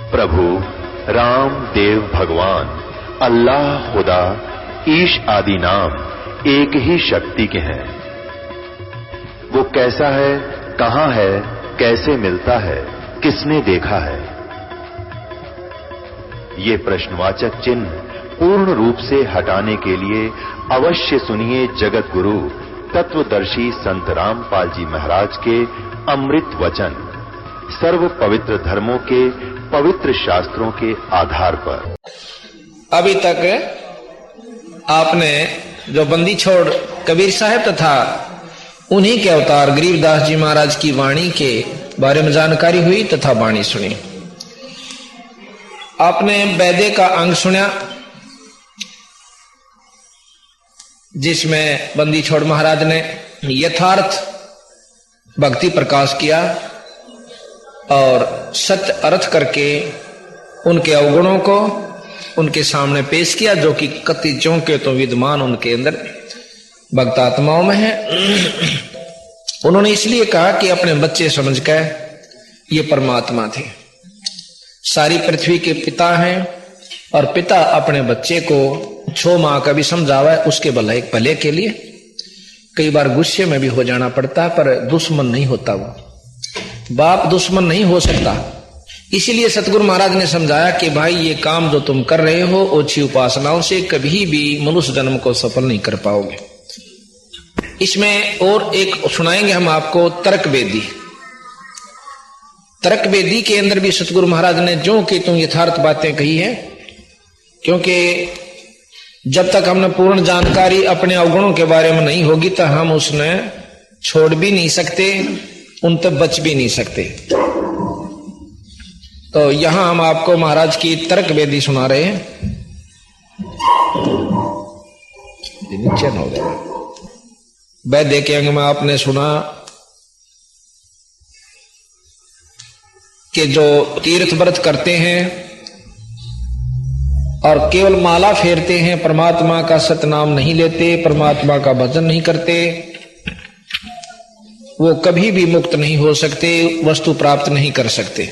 प्रभु राम देव भगवान अल्लाह खुदा ईश आदि नाम एक ही शक्ति के हैं। वो कैसा है, कहां है, कैसे मिलता है, किसने देखा है? ये प्रश्नवाचक चिन्ह पूर्ण रूप से हटाने के लिए अवश्य सुनिए जगत गुरु तत्वदर्शी संत रामपाल जी महाराज के अमृत वचन, सर्व पवित्र धर्मों के पवित्र शास्त्रों के आधार पर। अभी तक आपने जो बंदी छोड़ कबीर साहब तथा उन्हीं के अवतार गरीबदास जी महाराज की वाणी के बारे में जानकारी हुई तथा वाणी सुनी। आपने वैदे का अंग सुना जिसमें बंदी छोड़ महाराज ने यथार्थ भक्ति प्रकाश किया और सत्य अर्थ करके उनके अवगुणों को उनके सामने पेश किया, जो कि कति चौंके तो विद्यमान उनके अंदर भक्तात्माओं में है। उन्होंने इसलिए कहा कि अपने बच्चे समझकर ये परमात्मा थे, सारी पृथ्वी के पिता हैं और पिता अपने बच्चे को 6 माह का भी समझावा है उसके भले के लिए। कई बार गुस्से में भी हो जाना पड़ता है, पर दुश्मन नहीं होता, वो बाप दुश्मन नहीं हो सकता। इसीलिए सतगुरु महाराज ने समझाया कि भाई ये काम जो तुम कर रहे हो ओछी उपासनाओं से कभी भी मनुष्य जन्म को सफल नहीं कर पाओगे। इसमें और एक सुनाएंगे हम आपको तर्क वेदी। तर्क वेदी के अंदर भी सतगुरु महाराज ने जो कि तुम यथार्थ बातें कही है, क्योंकि जब तक हमने पूर्ण जानकारी अपने अवगुणों के बारे में नहीं होगी तो हम उसने छोड़ भी नहीं सकते, उन तक बच भी नहीं सकते। तो यहां हम आपको महाराज की तर्क वेदी सुना रहे हैं। नीचे न हो गया। वैद्य के अंग में आपने सुना कि जो तीर्थ व्रत करते हैं और केवल माला फेरते हैं, परमात्मा का सतनाम नहीं लेते, परमात्मा का भजन नहीं करते, वो कभी भी मुक्त नहीं हो सकते, वस्तु प्राप्त नहीं कर सकते।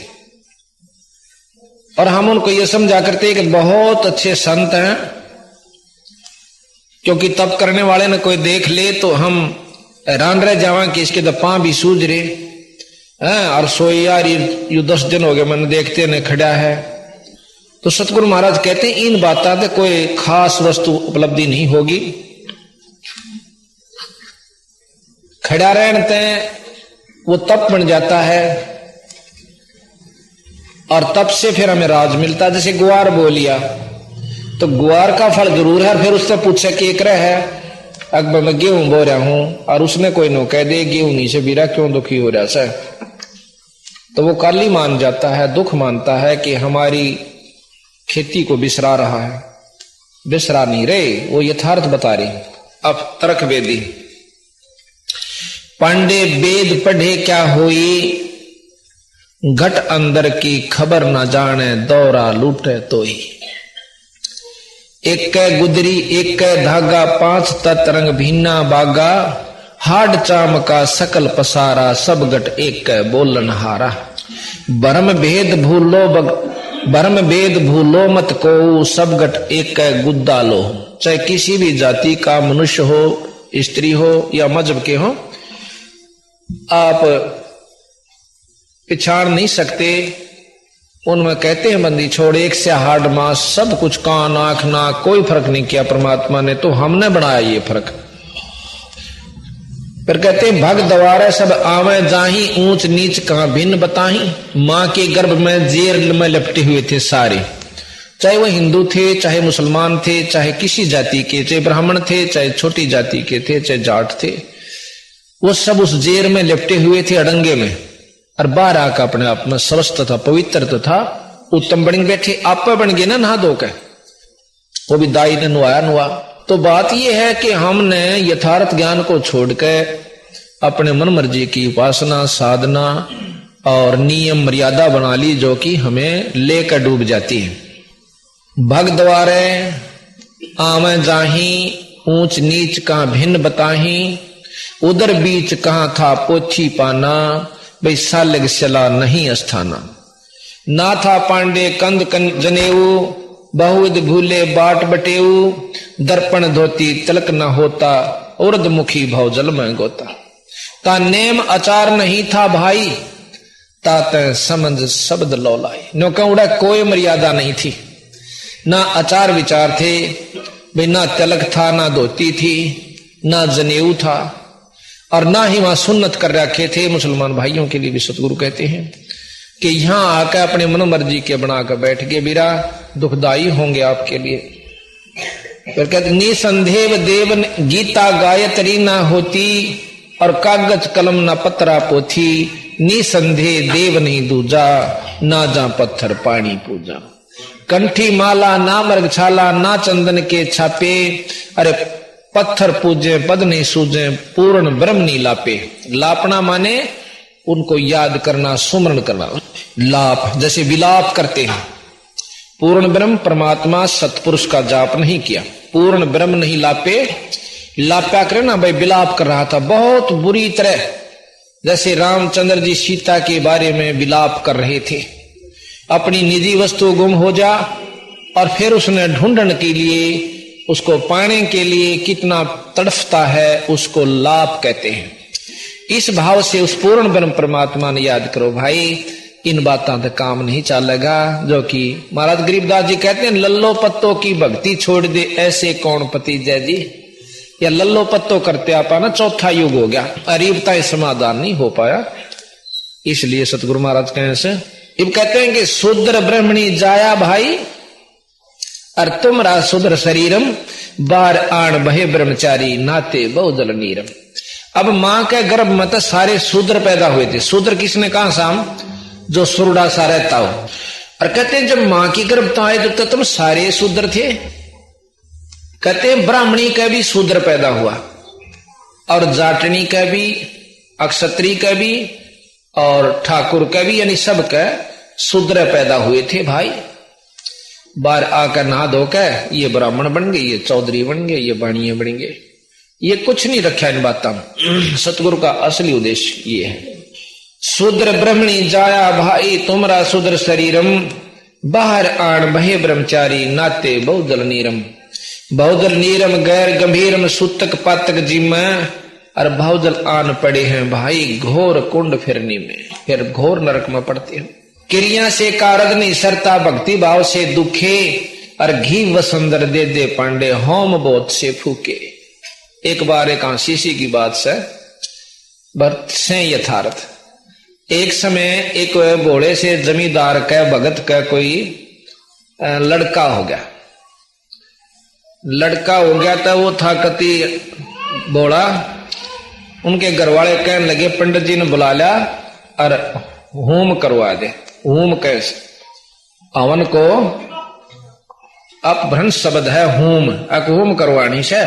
और हम उनको ये समझा करते कि बहुत अच्छे संत हैं, क्योंकि तप करने वाले ने कोई देख ले तो हम हैरान रह जावा कि इसके तो पांव भी सूझ रहे और सोई यार यू 10 दिन हो गए मैंने देखते ने खड़ा है। तो सतगुरु महाराज कहते हैं इन बातों से कोई खास वस्तु उपलब्धि नहीं होगी। खड़ा रहते वो तप बन जाता है और तप से फिर हमें राज मिलता है। जैसे गुआर बोलिया तो गुआर का फल जरूर है, फिर उससे पूछे कि एक है अकबर मैं गेहूं बो रहा हूं और उसने कोई नो कह दे गेहूं नीचे बीरा क्यों दुखी हो रहा है, तो वो काली मान जाता है, दुख मानता है कि हमारी खेती को बिसरा रहा है। बिसरा नहीं रहे, वो यथार्थ बता रही। अब तर्क वेदी। पांडे वेद पढ़े क्या होई, घट अंदर की खबर न जाने, दौरा लूटे तो ही। एक कै गुदरी एक कै धागा, 5 तत् रंग भिन्ना बागा, हाड चाम का सकल पसारा, सब गट एक कै बोलन हारा। भरम भेद भूलो मत को, सब गट एक कै गुद्दा लो। चाहे किसी भी जाति का मनुष्य हो, स्त्री हो या मजहब के हो, आप पिछाड़ नहीं सकते। उनमें कहते हैं बंदी छोड़ एक से हाड मास, सब कुछ कान आंख नाक कोई फर्क नहीं किया परमात्मा ने, तो हमने बनाया ये फर्क। फिर कहते हैं भग द्वारे सब आवे जाही, ऊंच नीच कहां भिन्न बताही। मां के गर्भ में जेर में लपटे हुए थे सारे, चाहे वो हिंदू थे, चाहे मुसलमान थे, चाहे किसी जाति के, चाहे ब्राह्मण थे, चाहे छोटी जाति के थे, चाहे जाट थे, वो सब उस जेर में लिपटे हुए थे अड़ंगे में। और बाहर आकर अपने आप में स्वस्थ तथा पवित्र तथा उत्तम बन बैठे। आप बन गए ना नहा धोकर, वो भी दाई ने नुआ। तो बात यह है कि हमने यथार्थ ज्ञान को छोड़कर अपने मन मर्जी की उपासना साधना और नियम मर्यादा बना ली, जो कि हमें लेकर डूब जाती है। भग द्वारे आवे जाही, ऊंच नीच कहां भिन्न बताही, उधर बीच कहां था पोथी पाना, भाई सालग सला नहीं अस्थाना। ना था पांडे कंद जनेऊ, बहुविध भूले बाट बटेऊ, दर्पण धोती तिलक न होता, उर्दमुखी भवजल में गोता। ता नेम आचार नहीं था भाई, तात समझ शब्द लौलाई। नो कहूड़ा कोई मर्यादा नहीं थी, ना आचार विचार थे भाई, ना तिलक था, ना धोती थी, ना जनेऊ था, और ना ही वहां सुन्नत कर रखे थे। मुसलमान भाइयों के लिए भी सतगुरु कहते हैं कि यहां आकर अपने मन मर्जी के बनाकर बैठ गए बीरा, दुखदाई होंगे आपके लिए। फिर कहते निसंदेह देव गीता गायत्री ना होती, और कागज कलम ना पत्रा पोथी, निसंदेह देव नहीं दूजा, ना जा पत्थर पानी पूजा। कंठी माला ना मृगछाला, ना चंदन के छापे, अरे पत्थर पूजे पद नहीं सूझे, पूर्ण ब्रह्म नहीं लापे। लापना माने उनको याद करना, सुमरण करना। लाप जैसे विलाप करते हैं, पूर्ण ब्रह्म परमात्मा सतपुरुष का जाप नहीं किया, पूर्ण ब्रह्म नहीं लापे। लाप्या करे ना भाई, विलाप कर रहा था बहुत बुरी तरह, जैसे रामचंद्र जी सीता के बारे में विलाप कर रहे थे। अपनी निजी वस्तु गुम हो जा, और फिर उसने ढूंढने के लिए, उसको पाने के लिए कितना तड़फता है, उसको लाप कहते हैं। इस भाव से उस पूर्ण ब्रह्म परमात्मा ने याद करो भाई, इन बातों से काम नहीं चलेगा। जो कि महाराज गरीबदास जी कहते हैं, लल्लो पत्तों की भक्ति छोड़ दे, ऐसे कौन पति जय जी। या लल्लो पत्तो करते आपा ना चौथा युग हो गया, अरीबता समाधान नहीं हो पाया। इसलिए सतगुरु महाराज कहे से अब कहते हैं कि शूद्र ब्रह्मणी जाया भाई, और तुमरा शूद्र शरीरम, बार आण बहे ब्रह्मचारी, नाते बहुजल नीरम। अब मां के गर्भ में तो सारे शूद्र पैदा हुए थे। शूद्र किसने कहा साम, जो सुरडा सा रहता हो। और कहते हैं जब मां की गर्भ आए तो तुम सारे शूद्र थे। कहते हैं ब्राह्मणी का भी शूद्र पैदा हुआ, और जाटनी का भी, अक्षत्री का भी, और ठाकुर का भी, यानी सबका शूद्र पैदा हुए थे भाई। बार आकर नहा धोकर ये ब्राह्मण बन गए, ये चौधरी बन गए, ये बाणिये बन गए। ये कुछ नहीं रखा इन बातों में। सतगुरु का असली उद्देश्य ये है। शूद्र ब्रह्मणी जाया भाई, तुमरा शूद्र शरीरम, बाहर आण बहे ब्रह्मचारी, नाते बहुदल नीरम। बहुदल नीरम गैर गंभीरम, सूतक पातक जिम, और बहुदल आन पड़े हैं भाई घोर कुंड फिरनी में, फिर घोर नरक में पड़ते हैं। क्रिया से कारग नहीं सरता, भक्ति भाव से दुखे, और घी वसंदर दे दे पांडे, होम बोध से फूके। एक बार एक आशीषी की बात से भक्त से यथार्थ। एक समय एक भोले से जमींदार का भगत का कोई लड़का हो गया। लड़का हो गया था, वो था कति भोला। उनके घर वाले कहने लगे पंडित जी ने बुला लिया और होम करवा दे। होम कैसे? हवन को अपभ्रंश शब्द है होम, अक होम करवानी से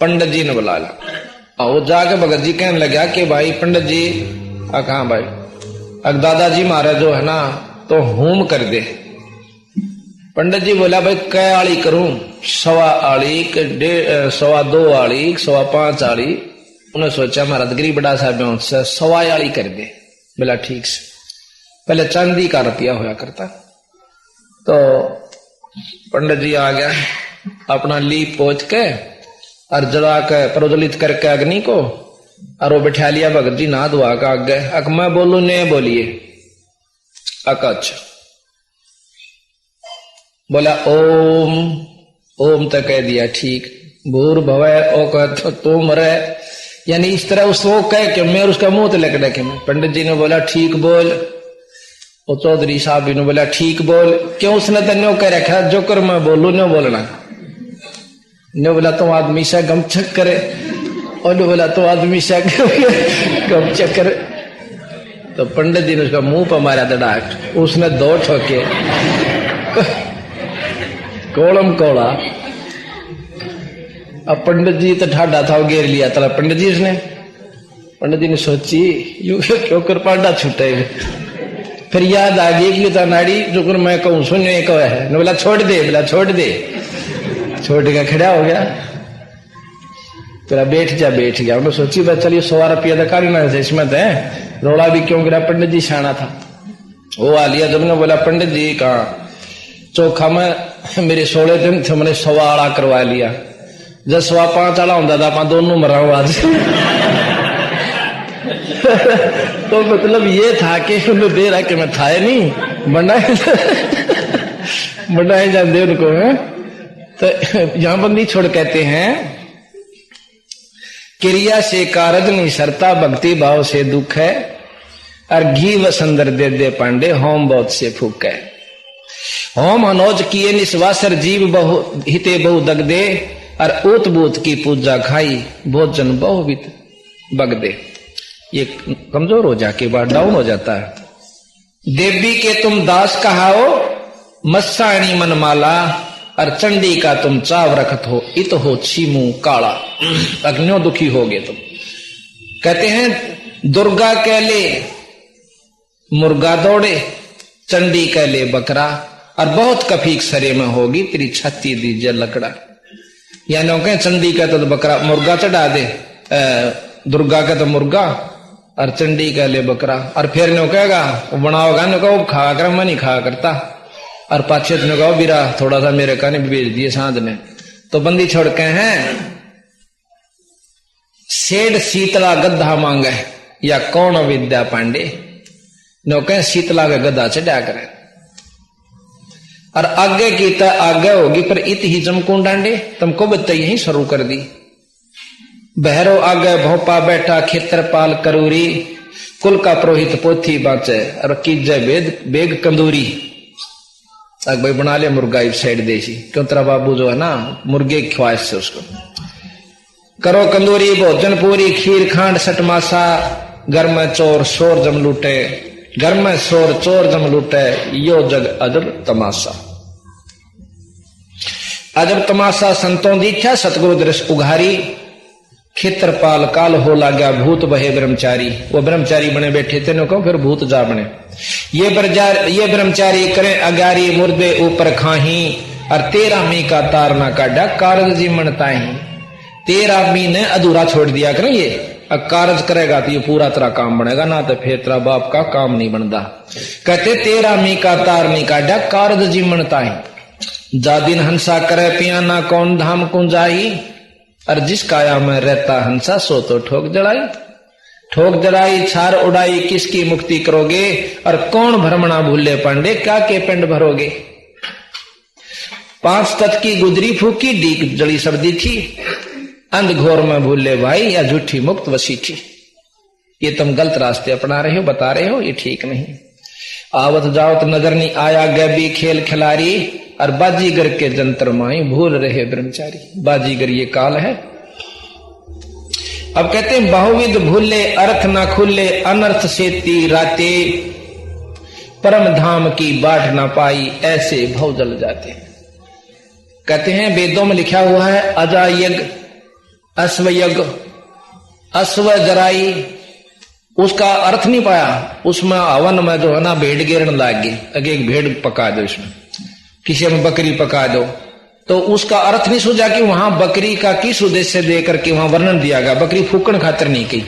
पंडित जी ने बुला लिया। और जाके भगत जी कहने लगा कि भाई पंडित जी, हाँ भाई, अक दादाजी महाराज जो है ना तो होम कर दे। पंडित जी बोला भाई कै आली करूं? 1.25 आली, 2.25 आली, 5.25 आली। उन्हें सोचा महाराज गरीब बड़ा साहब से 1.25 आली कर दे। बोला ठीक से। पहले चांदी का रुपया होया करता। तो पंडित जी आ गया, अपना लीप पोछ के और जला के प्रज्वलित करके अग्नि को, और वो बैठा लिया भगत जी नहा धोआ का आगे। अक मैं बोलू ने बोलिए। अक अच्छा। बोला ओम, ओम तो कह दिया ठीक। भूर भवै ओ कह तुम रे, यानी इस तरह उसको कह के मैं उसका मुंह तो लेकर देखे। पंडित जी ने बोला ठीक बोल। और चौधरी साहब ने बोला ठीक बोल। क्यों? उसने तो न्यो कह रखा जो कर मैं बोलू न्यो बोलना। न्यो बोला तुम आदमी से गमचक करे, और न्यो बोला तुम आदमी से गमचक करे। तो पंडित जी ने उसका मुंह पर मारा धड़ाक। उसने 2 ठोके कोलम कोला। अब पंडित जी तो ठाडा था, घेर लिया था पंडित जी। उसने पंडित जी ने सोची यू क्यों कर पाडा छूटे। फिर याद आ गई कि था नाड़ी जो कर मैं कहूं सुनने को है। ने बोला छोड़ दे। बोला छोड़ दे। छोड़ के खड़ा हो गया। तेरा बैठ जा। बैठ गया। उन्होंने सोची बस चलिए 100 रुपया दकारी ना इसमें तो रोड़ा भी क्यों गिरा। पंडित जी शाना था। वो आ लिया। जब ने बोला पंडित जी कहा चोखा में मेरे 16 दिन थे, मैंने 1.25 आड़ा करवा लिया। जब 5.25 आड़ा होता था आप दोनों मरा आज। तो मतलब ये था कि उन्हें दे रहा कि मैं था नहीं बनाए जाते उनको है। तो यहां बंदी छोड़ कहते हैं क्रिया से कारज नहीं सरता, भक्ति भाव से दुख है, और घी वसंदर दे दे पांडे, होम बहुत से फूक है। होम अनोज किए निस्वासर जीव बहु हिते बहु दग दे, और ऊत बूत की पूजा खाई भोजन बहुवित बग दे। ये कमजोर हो जाके बाद डाउन हो जाता है। देवी के तुम दास कहाओ, मस्साणी मनमाला, और चंडी का तुम चाव रखत हो, इत हो छीमू काला। अग्नियों दुखी हो गए तुम। कहते हैं दुर्गा कह ले मुर्गा दौड़े, चंडी कह ले बकरा, और बहुत कफीक सरे में होगी तेरी छत्ती दीजिए लकड़ा। यानी कहें चंडी का तो बकरा मुर्गा चढ़ा दे, दुर्गा का तो मुर्गा, और चंडी कह ले बकरा। और फिर नो कहेगा वो बनाओगा, नो कहो खा कर, मैं नहीं खा करता। और पाछे ने कहो बीरा थोड़ा सा मेरे काने भेज दिए सांझ ने। तो बंदी छोड़ के हैं सेठ शीतला गद्दा मांगे, या कौन विद्या पांडे। नो कहें शीतला का गद्दा चढ़ा करे, और आगे की तो आगे होगी, पर इत ही चमकू डांडे, तुमको बत्ता यही शुरू कर दी। बहरो आगे भोपा बैठा खेत्रपाल करूरी, कुल का पुरोहित पोथी बाँचे, और कीजे वेद बेग कंदूरी। अब भाई बना ले मुर्गा इस साइड देसी, क्यों तेरा बाबू जो है ना मुर्गे की ख्वाहिश से उसको करो कंदूरी भोजन पूरी, खीर खांड सटमासा, घर में चोर शोर जम लूटे, घर में शोर चोर जम लूटे, यो जग अजब तमाशा। अजब तमाशा संतों दीक्षा सतगुरु दृष्ट उघारी, खेत्रपाल काल हो लाग्या भूत बहे ब्रह्मचारी। वो ब्रह्मचारी बने बैठे थे नो कहो फिर भूत जा बने। ये ब्रह्मचारी करें अगारी मुर्दे ऊपर खाही, और 13 मी का तार ना काटा कारज जी मनताही। 13 मी ने अधूरा छोड़ दिया करें, ये कारज करेगा तो ये पूरा तेरा काम बनेगा, ना तो फिर तेरा बाप का काम नहीं बनता। कहते 13 मी का तार नहीं काटा कारज जी मनताही। जा दिन हंसा करे पिया ना कौन धाम को जाई, और जिस काया में रहता हंसा सो तो ठोक जड़ाई छार उड़ाई, किसकी मुक्ति करोगे, और कौन भ्रमणा भूले पांडे, क्या के पिंड भरोगे। 5 तत्व की गुजरी फूकी, डीक जड़ी सर्दी थी, अंधघोर में भूले भाई, या झूठी मुक्त वसी थी। ये तुम गलत रास्ते अपना रहे हो, बता रहे हो, ये ठीक नहीं। आवत जावत नजर नहीं आया गैबी खेल खिलारी, और बाजीगर के जंतर माई भूल रहे ब्रह्मचारी। बाजीगर ये काल है। अब कहते हैं बहुविध भूले अर्थ ना खुले, अनर्थ से तीराते, परम धाम की बाट ना पाई, ऐसे भव जल जाते। कहते हैं वेदों में लिखा हुआ है अजा यज्ञ अश्व यज्ञ, अश्व जराई, उसका अर्थ नहीं पाया। उसमें हवन में जो है ना भेड़ गिरने लग गई, अगे एक भेड़ पका दो, इसमें किसी में बकरी पका दो, तो उसका अर्थ नहीं सूझा कि वहां बकरी का किस उद्देश्य दे करके वहां वर्णन दिया गया। बकरी फूकण खातिर नहीं की।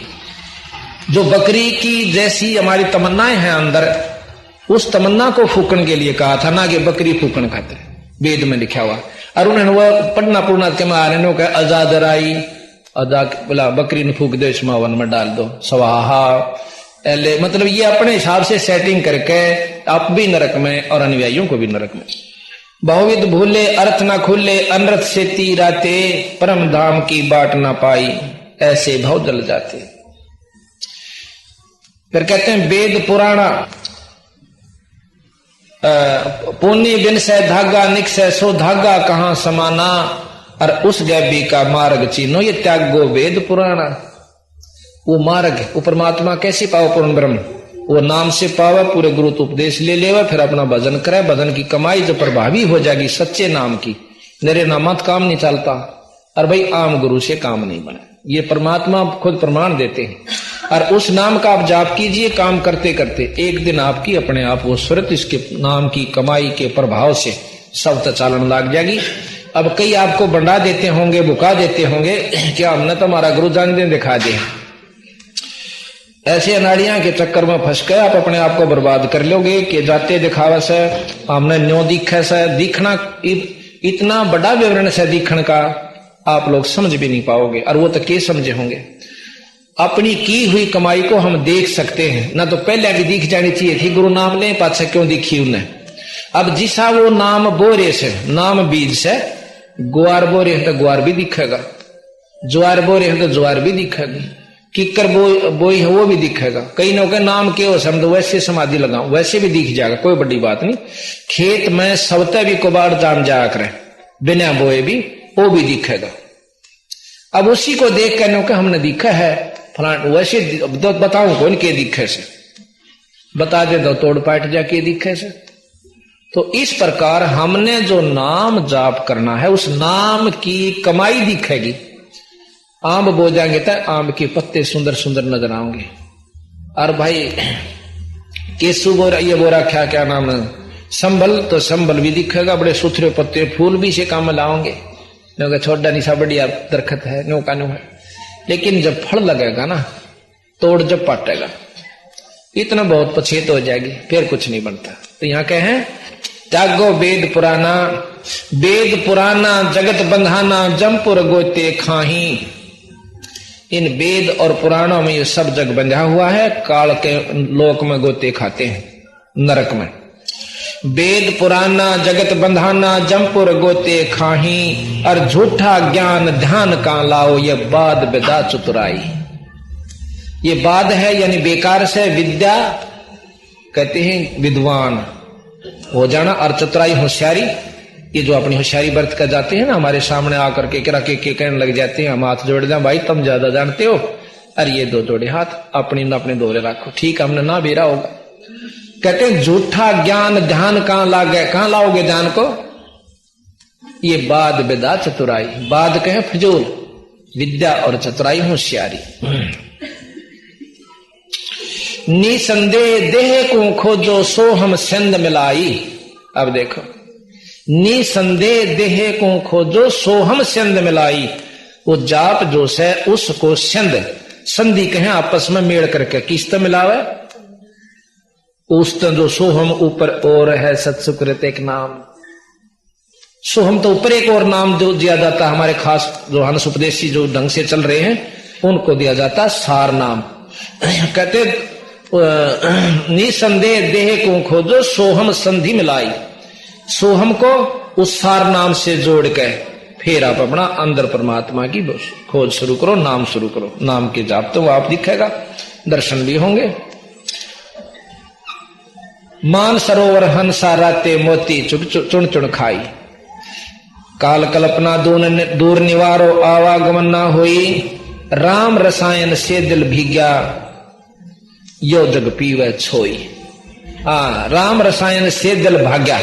जो बकरी की जैसी हमारी तमन्नाएं हैं अंदर, उस तमन्ना को फूकण के लिए कहा था, ना कि बकरी फूकण खातिर। वेद में लिखा हुआ। और उन्होंने वह पढ़ना पूर्णा के मारे का आजाद राई, अदा बोला बकरी ने फूक दो, इसमें वन में डाल दो स्वाहा। मतलब ये अपने हिसाब से सेटिंग करके आप भी नरक में और अनुयायियों को भी नरक में। बहुविध भूले अर्थ ना खुले, अनर्थ से तीराते, परम धाम की बाट ना पाई, ऐसे भव जल जाते। फिर कहते हैं वेद पुराणा पुण्य बिन से धागा निकसे, सो धागा कहां समाना, और उस गैबी का मार्ग चीनो, ये त्यागो वेद पुराणा। वो मार्ग वो परमात्मा कैसे पाओ, पूर्ण ब्रह्म वो नाम से पावे, पूरे गुरु उपदेश ले लेवा, फिर अपना भजन करे। भजन की कमाई जो प्रभावी हो जाएगी सच्चे नाम की, मेरे नामत काम नहीं चलता, और भाई आम गुरु से काम नहीं बने, ये परमात्मा खुद प्रमाण देते हैं। और उस नाम का आप जाप कीजिए, काम करते करते एक दिन आपकी अपने आप वो सुरत इसके नाम की कमाई के प्रभाव से सब चालन लग जाएगी। अब कई आपको बंडा देते होंगे, भुका देते होंगे, क्या हमने तो हमारा गुरु जान दे दिखा दे। ऐसे अनाड़ियां के चक्कर में फंस के आप अपने आप को बर्बाद कर लोगे कि जाते दिखावा से हमने न्यो दिखे से दिखना इतना बड़ा विवरण से दिखण का आप लोग समझ भी नहीं पाओगे। और वो तो क्या समझे होंगे? अपनी की हुई कमाई को हम देख सकते हैं ना, तो पहले भी दिख जानी चाहिए थी। गुरु नाम ले पाछे क्यों दिखी उन्हें? अब जिसा वो नाम बोरे से, नाम बीज से ग्वार बोरे तो ग्वार भी दिखेगा, ज्वार बोरे तो ज्वार भी दिखेगी, किकर बोई है वो भी दिखेगा। कई लोग के नाम के हो समझो वैसे समाधि लगाओ वैसे भी दिख जाएगा, कोई बड़ी बात नहीं। खेत में सबते भी कुबाड़ जाम जाया करे बिना बोए भी, वो भी दिखेगा। अब उसी को देख कर के हमने दिखा है फलान, वैसे बताऊं कौन के दिखे से, बता दे दो तोड़ पाट जा के दिखे से। तो इस प्रकार हमने जो नाम जाप करना है उस नाम की कमाई दिखेगी। आम बो जाएंगे तो आम के पत्ते सुंदर सुंदर नजर आएंगे। और भाई केसु बोरा, ये बोरा क्या क्या नाम है, संभल, तो संभल भी दिखेगा, बड़े सुथरे पत्ते, फूल भी से काम लाओगे। छोटा निशा बढ़िया दरखत है, नो का नो है, लेकिन जब फल लगेगा ना, तोड़ जब पाटेगा, इतना बहुत पछेत हो जाएगी, फिर कुछ नहीं बनता। तो यहाँ क्या है, त्यागो वेद पुराना, वेद पुराना जगत बंधाना, जमपुर गोते खाही। इन वेद और पुराणों में ये सब जग बंधा हुआ है, काल के लोक में गोते खाते हैं नरक में। वेद पुराना जगत बंधाना, जमपुर गोते खाही, और झूठा ज्ञान ध्यान का लाओ, ये बाद बेदा चतुराई। ये बाद है यानी बेकार से, विद्या कहते हैं विद्वान हो जाना, और चतुराई होशियारी। ये जो अपनी होशियारी बरत कर जाते हैं ना, हमारे सामने आकर के कहने लग जाते हैं, हम हाथ जोड़ दें, भाई तुम ज्यादा जानते हो, अरे ये दो जोड़े हाथ अपनी न अपने दोरे रखो, ठीक हमने ना बेरा होगा। कहते हैं झूठा ज्ञान ध्यान कहां लागे, कहां लाओगे ध्यान को? ये बाद बेदा चतुराई, बाद कहे फजूल, विद्या और चतुराई होशियारी। निसंदेह देह को खोजो सो हम संद मिलाई। अब देखो, निसंदेह देह को खोजो सो हम संद मिलाई। वो जाप जो से उसको संद, संधि कहें आपस में मेड़ करके, किस्त मिलावे उस जो सोहम ऊपर और है सत्सुकृत एक नाम। सोहम तो ऊपर एक और नाम जो दिया जाता है, हमारे खास जो हंस उपदेशी जो ढंग से चल रहे हैं उनको दिया जाता है सार नाम। कहते निसंदेह देह को खोजो सोहम संधि मिलाई। सोहम को उस सार नाम से जोड़ के फिर आप अपना अंदर परमात्मा की खोज शुरू करो, नाम शुरू करो। नाम के जाप तो आप दिखेगा, दर्शन भी होंगे। मान सरोवर हंसा राते मोती चुन चुन खाई। काल कल्पना दूर निवारो आवागमन ना होई। राम रसायन से दिल भीग्या यो जग पीवे छोई। राम रसायन से दिल भाग्या,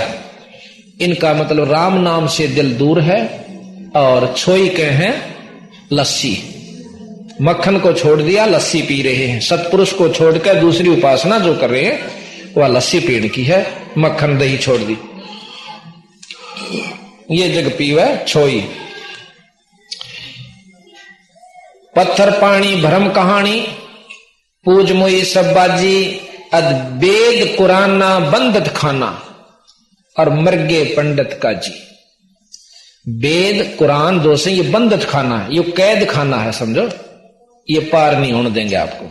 इनका मतलब राम नाम से दिल दूर है, और छोई के हैं लस्सी। मक्खन को छोड़ दिया, लस्सी पी रहे हैं। सत्पुरुष को छोड़कर दूसरी उपासना जो कर रहे हैं वह लस्सी पीने की है, मक्खन दही छोड़ दी। ये जग पीवे छोई। पत्थर पानी भरम कहानी, पूज मोई सब बाजी। अद्वेद कुराना बंदत खाना, और मर्गे पंडित का जी। वेद कुरान जो से ये बंदत खाना है, ये कैद खाना है, समझो, ये पार नहीं होने देंगे आपको।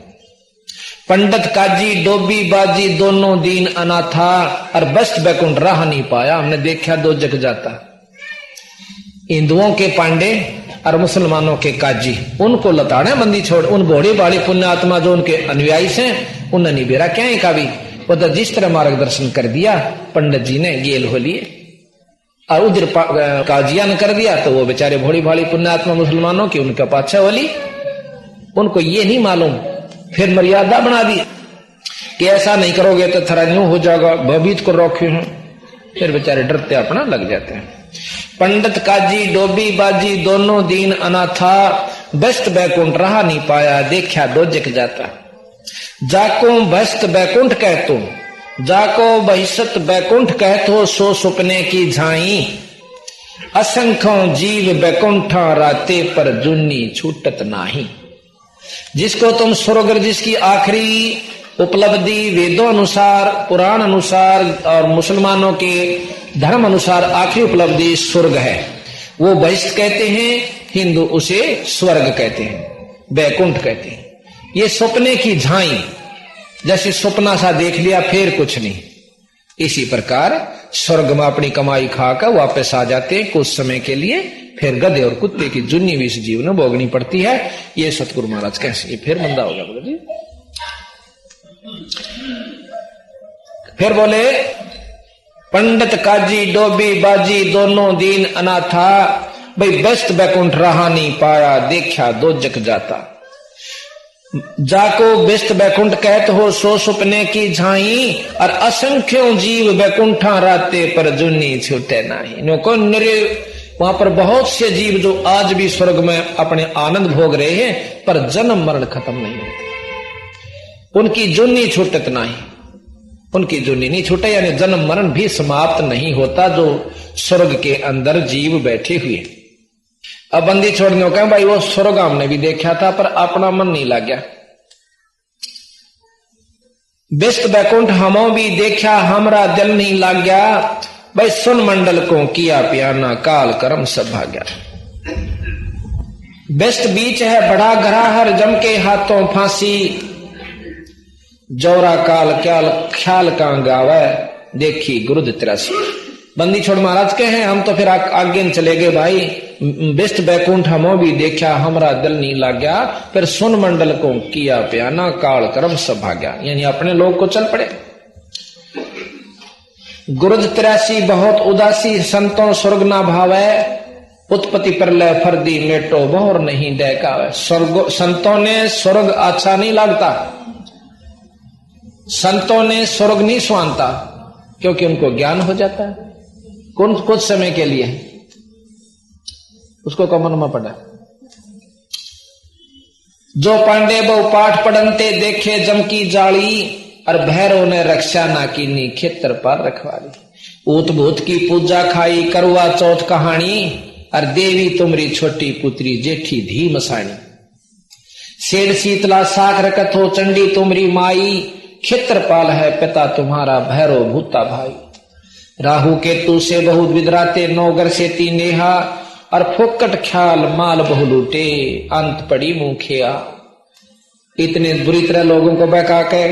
पंडित काजी डोबी बाजी दोनों दीन अनाथा, और बस्त बैकुंठ राह नहीं पाया। हमने देखा दो जग जाता, हिंदुओं के पांडे और मुसलमानों के काजी, उनको लताड़े बंदी छोड़, उन भोड़ी भाड़ी पुण्यात्मा जो उनके अनुयायी से, उन्हें नहीं बेरा क्या है का भी। वो तो जिस तरह मार्गदर्शन कर दिया पंडित जी ने गेल हो लिए, और उधर काजिया ने कर दिया, तो वो बेचारे भोड़ी भाड़ी पुण्यात्मा मुसलमानों की उनका पाछा वाली, उनको ये नहीं मालूम, फिर मर्यादा बना दी कि ऐसा नहीं करोगे तो थोड़ा न्यू हो जाएगा, भयभीत को रोके हैं, फिर बेचारे डरते अपना लग जाते हैं। पंडित काजी डोबी बाजी दोनों दीन अनाथा, बस्त बैकुंठ रहा नहीं पाया, देखा दो जग जाता। जाको बस्त बैकुंठ कहतो, जाको बहिष्त बैकुंठ कहतो, सो सुपने की झाई। असंख्यों जीव बैकुंठा राते पर जुन्नी छूटत नाही। जिसको तुम स्वर्ग, जिसकी आखिरी उपलब्धि वेदों अनुसार, पुराण अनुसार और मुसलमानों के धर्म अनुसार आखिरी उपलब्धि स्वर्ग है, वो बहिष्ठ कहते हैं, हिंदू उसे स्वर्ग कहते हैं, वैकुंठ कहते हैं। ये सपने की झाई, जैसे सपना सा देख लिया फिर कुछ नहीं, इसी प्रकार स्वर्ग में अपनी कमाई खाकर वापस आ जाते हैं कुछ समय के लिए, फिर गधे और कुत्ते की जुन्नी भी इस जीवन में भोगनी पड़ती है। ये सतगुरु महाराज कैसे, ये फिर मंदा हो गया जी। फिर बोले पंडित काजी डोबी बाजी दोनों दीन अनाथा, भाई व्यस्त बैकुंठ रहा नहीं पाया, देखा दो जग जाता। जाको व्यस्त बैकुंठ कहत हो, सो सुपने की झाई, और असंख्यों जीव बैकुंठा राते पर जुन्नी छूटे नहीं। नको निरे वहां पर बहुत से जीव जो आज भी स्वर्ग में अपने आनंद भोग रहे हैं, पर जन्म मरण खत्म नहीं होते, उनकी जुन्नी छूटत नहीं, उनकी जुन्नी नहीं छूटे, यानी जन्म मरण भी समाप्त नहीं होता जो स्वर्ग के अंदर जीव बैठे हुए। अब बंदी छोड़ने का भाई वो स्वर्ग हमने भी देखा था पर अपना मन नहीं लग गया, व्यस्त बैकुंठ हमो भी देखा, हमरा दिल नहीं लग गया, भाई सुन मंडल को किया प्याना, काल कर्म सब भाग्या। व्यस्त बीच है बड़ा घरा, हर जम के हाथों फांसी, जौरा काल क्याल ख्याल का गावे, देखी गुरुद 83। बंदी छोड़ महाराज के हैं, हम तो फिर आगे चले गए भाई, व्यस्त बैकुंठ हमो भी देखा, हमरा दिल नहीं लग गया, फिर सुन मंडल को किया प्याना, काल कर्म सब भाग्या, यानी अपने लोग को चल पड़े। गुरुद 83 बहुत उदासी, संतों स्वर्ग ना भावे, उत्पत्ति प्रलय फर्दी मेटो बहुर नहीं देखावे। संतों ने स्वर्ग अच्छा नहीं लगता, संतों ने स्वर्ग नहीं सुहानता, क्योंकि उनको ज्ञान हो जाता है कुछ समय के लिए, उसको कमन में पड़ा। जो पांडे बहु पाठ पढ़नते देखे जम की जाली, और भैरव ने रक्षा ना कीनी खेतर पर रखवाली। ऊत भूत की पूजा खाई करवा चौथ कहानी, और देवी तुमरी छोटी पुत्री जेठी धी मसाणी। सेठ शीतला साख रखत हो चंडी तुमरी माई, क्षेत्रपाल है पिता तुम्हारा भैरव भूता भाई। राहु केतु से बहुत विदराते, नौगर से ती नेहा, और फोकट ख्याल माल बहु लूटे, अंत पड़ी मुंह खेया। इतने बुरी तरह लोगों को बहका के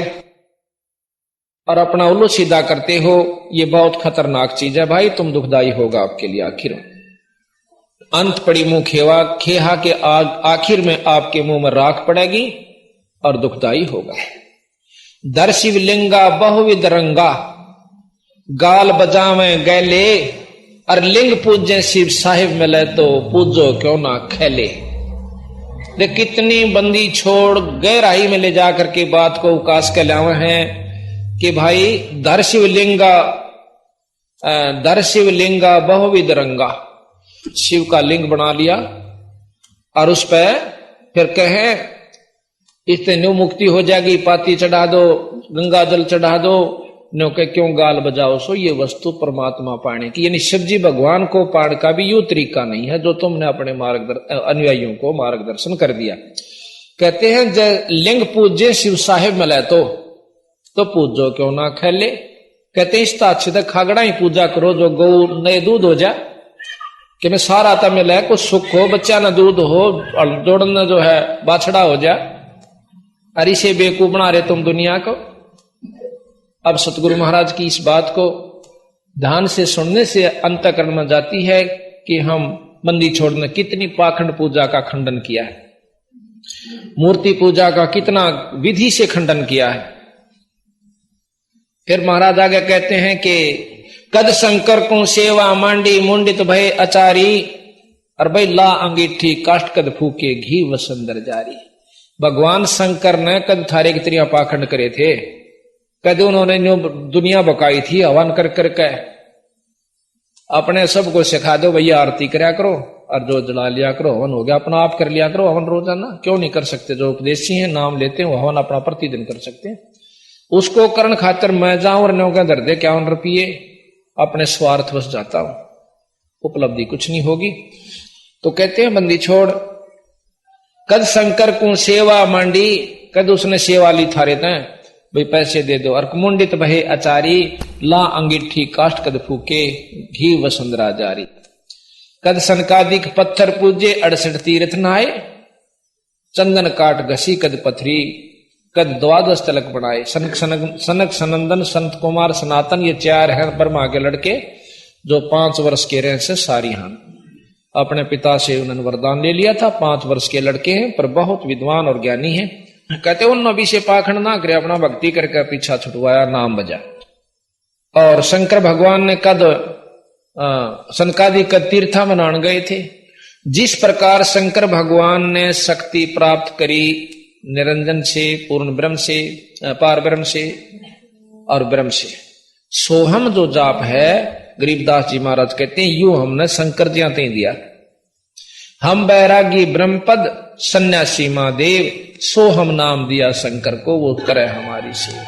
और अपना उल्लू सीधा करते हो, ये बहुत खतरनाक चीज है भाई, तुम दुखदाई होगा आपके लिए आखिर में। अंत पड़ी मुंह खेवा, खेहा के आखिर में आपके मुंह में राख पड़ेगी और दुखदाई होगा। दर शिवलिंगा बहुविध रंगा, गाल बजावे गैले, और लिंग पूजे शिव साहिब मिले तो पूजो क्यों ना खेले। देख कितनी बंदी छोड़ गहराई में ले जाकर के बात को उकास के लावे हैं कि भाई दर शिवलिंगा बहुविध रंगा, शिव का लिंग बना लिया और उस पर फिर कहे इससे न्यू मुक्ति हो जाएगी, पाती चढ़ा दो, गंगा जल चढ़ा दो, न्यू के क्यों गाल बजाओ। सो ये वस्तु परमात्मा पाने की, यानी शिव जी भगवान को पाने का भी यू तरीका नहीं है जो तुमने अपने अनुयायियों को मार्गदर्शन कर दिया। कहते हैं जब लिंग पूजे शिव साहिब मिले तो पूजो क्यों ना खेले। कहते इस अच्छे तक खागड़ा ही पूजा करो जो गौ नए दूध हो जा, कि मैं सारा आता मिले कुछ सुख हो, बच्चा ना दूध हो और जोड़ना जो है बाछड़ा हो जा, और इसे बेवकूफ बना रहे तुम दुनिया को। अब सतगुरु महाराज की इस बात को ध्यान से सुनने से अंतःकरण में जाती है कि हम बंदी छोड़ने कितनी पाखंड पूजा का खंडन किया है, मूर्ति पूजा का कितना विधि से खंडन किया है। फिर महाराज आगे कहते हैं कि कद शंकर को सेवा मांडी मुंडित भय अचारी, और भाई ला अंगीठी काष्ट कद फूके घी वसंदर जारी। भगवान शंकर ने कद थारे की तरिया पाखंड करे थे, कद उन्होंने दुनिया बकाई थी हवन कर करके। अपने सबको सिखा दो भैया आरती कराया करो और जो जला लिया करो हवन हो गया, अपना आप कर लिया करो हवन रोजाना, क्यों नहीं कर सकते। जो उपदेशी हैं नाम लेते हैं वो हवन अपना प्रतिदिन कर सकते हैं। उसको करण खातर मैं जाऊं और न्यों के दर दे 51 रुपये, अपने स्वार्थ बस जाता हूं, उपलब्धि कुछ नहीं होगी। तो कहते हैं बंदी छोड़ कद शंकर को सेवा मांडी, कद उसने सेवा ली थारे तय भाई पैसे दे दो। और मुंडित भये आचारी, ला अंगीठी काष्ट कद फूके, घी वसुंधरा जारी। कद सनकादिक पत्थर पूजे, 68 तीर्थ नहाए, चंदन काट घसी कद पथरी, कद 12 तिलक बनाए। सनक सनंदन संत कुमार सनातन, ये 4 हैं ब्रह्मा के लड़के जो 5 वर्ष के रहे से सारी हान। अपने पिता से उन्होंने वरदान ले लिया था। 5 वर्ष के लड़के हैं पर बहुत विद्वान और ज्ञानी हैं। कहते उन नबी से पाखंड ना करे, अपना भक्ति करके पीछा छुटवाया, नाम बजा। और शंकर भगवान ने कद सनकादि कद तीर्था बनाने गए थे। जिस प्रकार शंकर भगवान ने शक्ति प्राप्त करी निरंजन से, पूर्ण ब्रह्म से, पार ब्रह्म से और ब्रह्म से, सोहम जो जाप है, गरीबदास जी महाराज कहते हैं यूं हमने शंकर जी आते दिया। हम बैरागी ब्रह्मपद सन्यासी महादेव, सो हम नाम दिया शंकर को, वो करे हमारी सेवा।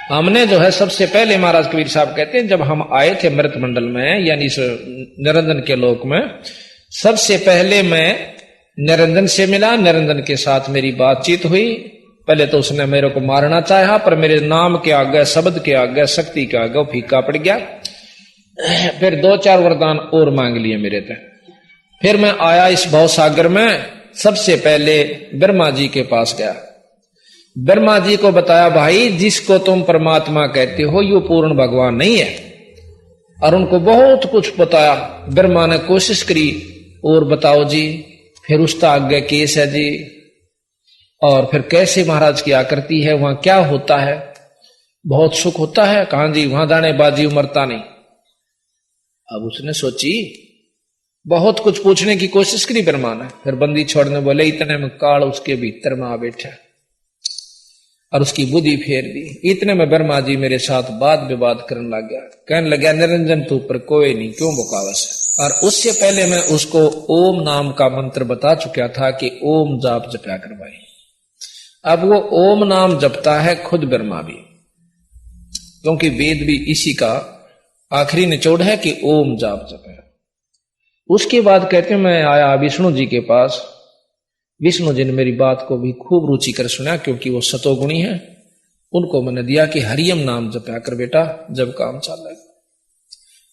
हमने जो है सबसे पहले, महाराज कबीर साहब कहते हैं जब हम आए थे मृत मंडल में यानी इस निरंजन के लोक में, सबसे पहले मैं निरंजन से मिला, निरंजन के साथ मेरी बातचीत हुई। पहले तो उसने मेरे को मारना चाहा पर मेरे नाम के आगे, शब्द के आगे, शक्ति के आगे फीका पड़ गया। फिर 2-4 वरदान और मांग लिए मेरे तक। फिर मैं आया इस भव सागर में, सबसे पहले ब्रह्मा जी के पास गया। ब्रह्मा जी को बताया भाई जिसको तुम परमात्मा कहते हो ये पूर्ण भगवान नहीं है। और उनको बहुत कुछ बताया। ब्रह्मा ने कोशिश करी और बताओ जी, फिर उसका आगे केस है जी, और फिर कैसे महाराज की आकृति है, वहां क्या होता है, बहुत सुख होता है, कहां जी वहां दाने बाजी उमरता नहीं। अब उसने सोची, बहुत कुछ पूछने की कोशिश करी ब्रह्मा ने। फिर बंदी छोड़ने बोले, इतने में काल उसके भीतर में आ बैठा और उसकी बुद्धि फेर दी। इतने में ब्रह्मा जी मेरे साथ वाद विवाद करने लग गया, कहने लगा निरंजन तू पर कोई नहीं, क्यों बकावस है। और उससे पहले मैं उसको ओम नाम का मंत्र बता चुका था कि ओम जाप जपया कर भाई। अब वो ओम नाम जपता है खुद ब्रह्मा भी, क्योंकि वेद भी इसी का आखिरी निचोड़ है कि ओम जाप जपया। उसके बाद कहते मैं आया विष्णु जी के पास। विष्णु जी ने मेरी बात को भी खूब रुचि कर सुना, क्योंकि वो सतोगुणी है। उनको मैंने दिया कि हरियम नाम जपया कर बेटा, जब काम चल रहा है।